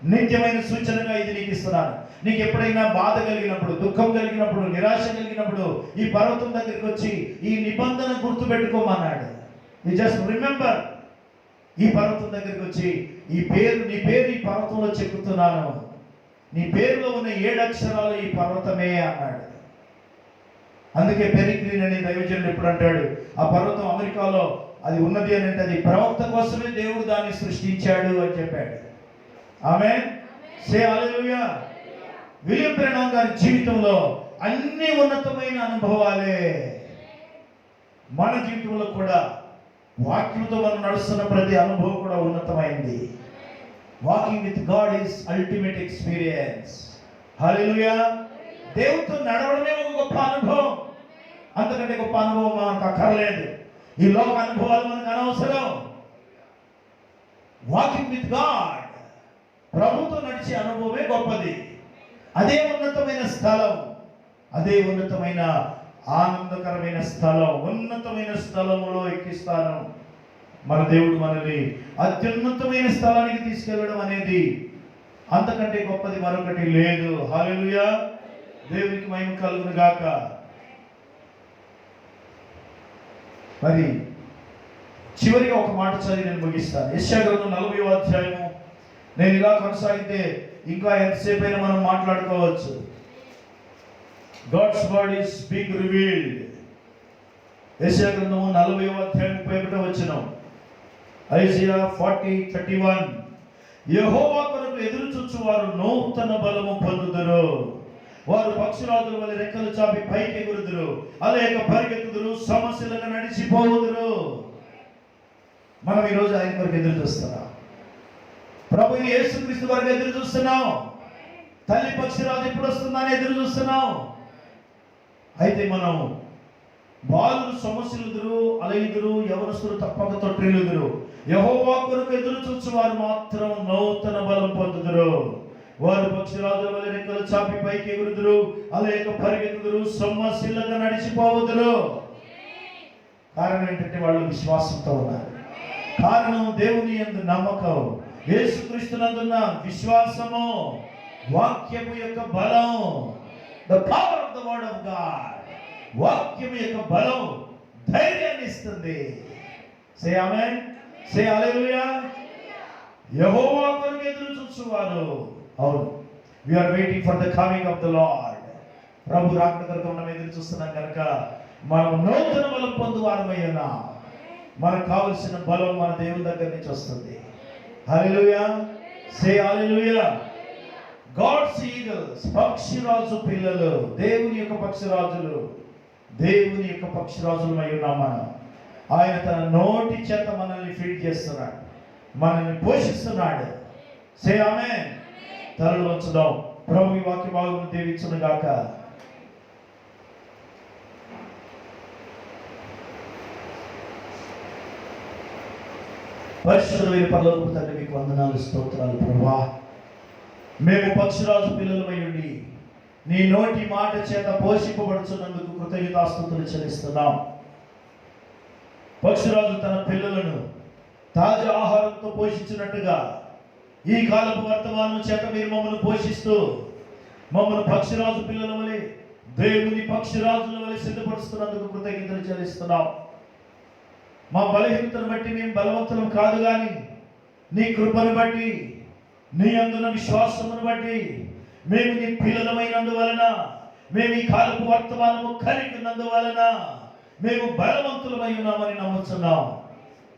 నిత్యమైన సూచనగా ఇది నీకు ఇస్తున్నాను. నీకు ఎప్పుడైనా బాధ కలిగినప్పుడు, దుఃఖం కలిగినప్పుడు, నిరాశ కలిగినప్పుడు ఈ పర్వతం దగ్గరికి వచ్చి ఈ నిబంధన గుర్తు పెట్టుకోమన్నాడు. You just remember. ఈ పర్వతం దగ్గరికి వచ్చి నీ పేరు ఈ పర్వతంలో చెక్కుతున్నాను, నీ పేరులో ఉన్న 7 అక్షరాలు ఈ పర్వతమే అన్నాడు. అందుకే పెరిగ్రీన్ అనే దైవజనుడు ఎప్పుడు అంటాడు, ఆ పర్వతం అమెరికాలో అది ఉన్నది అని అంటే అది ప్రవక్త కోసమే దేవుడు దాన్ని సృష్టించాడు అని చెప్పాడు. ఆమేన్. సే హల్లెలూయా. విలియం బ్రెనామ్ గారి జీవితంలో అన్ని ఉన్నతమైన అనుభవాలే. మన జీవితంలో కూడా వాక్యంతో మనం నడుస్తున్న ప్రతి అనుభవం కూడా ఉన్నతమైంది. Walking with God is ultimate experience. Hallelujah. దేవుడితో నడవడమే ఒక గొప్ప అనుభవం. అంతకంటే గొప్ప అనుభవం మనకు అక్కర్లేదు. ఈ లోక అనుభవాలు మనకు అనవసరం. వాకింగ్ విత్ గాడ్, ప్రభుతో నడిచే అనుభవమే గొప్పది. అదే ఉన్నతమైన స్థలం, అదే ఉన్నతమైన ఆనందకరమైన స్థలం. ఉన్నతమైన స్థలములో ఎక్కిస్తాను. మన దేవుడు మనల్ని అత్యున్నతమైన స్థలానికి తీసుకెళ్ళడం అనేది అంతకంటే గొప్పది మరొకటి లేదు. హల్లెలూయా. దేవునికి మహిమ కలుగును గాక. మరి చివరిగా ఒక మాట చదివి నేను ముగిస్తాను. యెషయా గ్రంథం 40వ అధ్యాయము. నేను ఇలా కొనసాగితే ఇంకా ఎంతసేపు అయినా మనం మాట్లాడుకోవచ్చు. God's word is being revealed. యెషయా గ్రంథము 40వ అధ్యాయం 31వ వచనం. ఐజియా 40:31. యెహోవా కొరకు ఎదురు చూచువారు నూతన బలము పొందుదురు. వారు పక్షిరాజుల వలె రెక్కలు చాపి పైకి ఎగురుదురు, అలేక పరిగెత్తుదురు, సమస్యలుగా నడిచిపోవుదురు. మనం ఈరోజు ఆయన కొరకు ఎదురు చూస్తున్నాం. ప్రభు యేసుక్రీస్తు వరకు ఎదురు చూస్తున్నాం. తల్లి పక్షిరాజు ఎప్పుడు వస్తుందని ఎదురు చూస్తున్నాం. అయితే మనం బాలురు సమస్యలుదురు, అలయుదురు, యవనస్తులు తప్పక తొట్టిల్లుదురు. యెహోవా కొరకు ఎదురు చూచు వారు మాత్రం నూతన బలం పొందుదురు. వారు పక్షిరాజుల వలె రెక్కలు చాపి పైకి ఎగురుదురు, అలేక పరిగెత్తుదురు, సమస్యలుగా నడిచిపోవుదురు. కారణం ఏంటంటే వాళ్ళు విశ్వాసంతో ఉన్నారు. కారణం దేవుని యందు నమ్మకం, యేసుక్రీస్తునందున్న విశ్వాసము, వాక్యము యొక్క బలం. The power of the word of God. వాక్యము యొక్క బలం ధైర్యాన్ని ఇస్తుంది. సే ఆమేన్, సే హల్లెలూయా. యెహోవా కొరకు ఎదురు చూచువారు. అవును, we are waiting for the coming of the Lord. ప్రభు రాకడ కొరకు మనం ఎదురు చూస్తున్నాం కనుక మనం నూతన బలం పొందువారమై ఉన్నాం. మనకు కావలసిన బలం మన దేవుని దగ్గర నుంచి వస్తుంది. హల్లెలూయా, సే హల్లెలూయా. గాడ్స్ ఈగల్స్, పక్షిరాజు పిల్లలు, దేవుని యొక్క పక్షిరాజులు, దేవుని యొక్క పక్షిరాజులమై ఉన్నాం మనం. ఆయన తన నోటి చేత మనల్ని ఫీడ్ చేస్తున్నాడు, మనల్ని పోషిస్తున్నాడు. సే ఆమేన్. తలలు వంచుదాం. ప్రభు ఈ వాక్య భాగమును దీవించును గాక. పరిశుద్ధమైన పరలోకపు తండ్రి, మీకు వందనాలు, స్తోత్రాలు ప్రభువా. మేము పక్షిరాజు పిల్లలమై ఉండి నీ నోటి మాట చేత పోషింపబడుచున్నందుకు కృతజ్ఞతాస్తుతులు చెల్లిస్తున్నాం. పక్షిరాజు తన పిల్లలను తాజా ఆహారంతో పోషించినట్టుగా ఈ కాలపు వర్తమానం చేత మీరు మమ్మల్ని పోషిస్తూ మమ్మల్ని పక్షిరాజు పిల్లల వలె, దేవుని పక్షిరాజుల వలె సిద్ధపరుస్తున్నందుకు కృతజ్ఞతలు చెల్లిస్తున్నాం. మా బలహీనతను బట్టి మేము బలవంతులం కాదు, కానీ నీ కృపను బట్టి, నీ అందున విశ్వాసమును బట్టి మేము నీ పిల్లలమైనందువలన, మేము ఈ కాలపు వర్తమానము కలిగి ఉన్నందువలన మేము బలవంతులమై ఉన్నామని నమ్ముతున్నాం.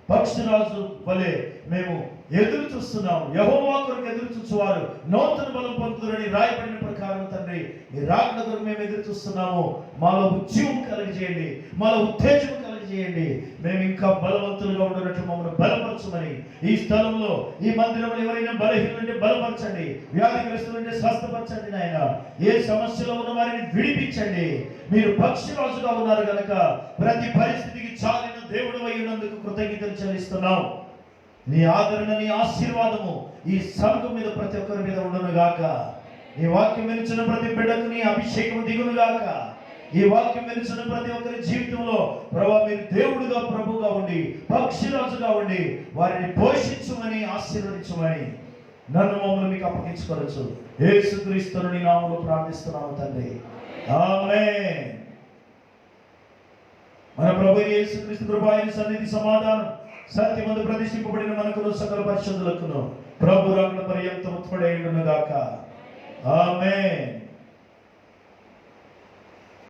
పక్షిరాజు వలె మేము ఎదురు చూస్తున్నాం. యెహోవా కొరకు ఎదురు చూచువారు నూతన బలం పొందుతారని రాయబడిన ప్రకారం తండ్రి, ఈ రాకడ కొరకు మేము ఎదురు చూస్తున్నాము. మాలో ఉద్యమం కలిగజేయండి, మాలో ఉత్తేజం కలిగజేయండి. మేము ఇంకా బలవంతులుగా ఉండనట్లు మమ్మల్ని బలపరచమని, ఈ స్థలంలో ఈ మందిరంలో ఎవరైనా బలహీనులుంటే బలపరచండి, వ్యాధిగ్రస్తులుంటే స్వస్థపరచండి నాయన. ఏ సమస్యలో ఉన్న వారిని విడిపించండి. మీరు పక్షిరాజుగా ఉన్నారు కనుక ప్రతి పరిస్థితికి చాలిన దేవుడు అయి ఉన్నందుకు కృతజ్ఞతలు చెల్లిస్తున్నాం. నీ ఆదరణ, నీ ఆశీర్వాదము ఈ సంఘం మీద ప్రతి ఒక్కరి మీద ఉండును గాక. ఈ వాక్యం వినిచిన ప్రతి బిడ్డకు నీ అభిషేకం దిగును గాక. ఈ వాక్యం వినిచిన ప్రతి ఒక్కరి జీవితంలో ప్రభువా మీరు దేవుడుగా, ప్రభుగా ఉండి, పక్షిరాజుగా ఉండి వారిని పోషించమని, ఆశీర్వదించమని నన్ను మమ్మల్ని మీకు అప్పగించుకోవచ్చు. యేసుక్రీస్తుని నీ నామములో ప్రార్థిస్తున్నాము తండ్రి, ఆమేన్. మన ప్రభు యేసుక్రీస్తు కృప, ఆయన సన్నిధి, సమాధానం, సత్యమందు ప్రతిష్ఠింపబడిన మనకును సకల పరిశుద్ధులకును ప్రభు రాకడ పర్యంతము తోడై ఉండును గాక. ఆమేన్.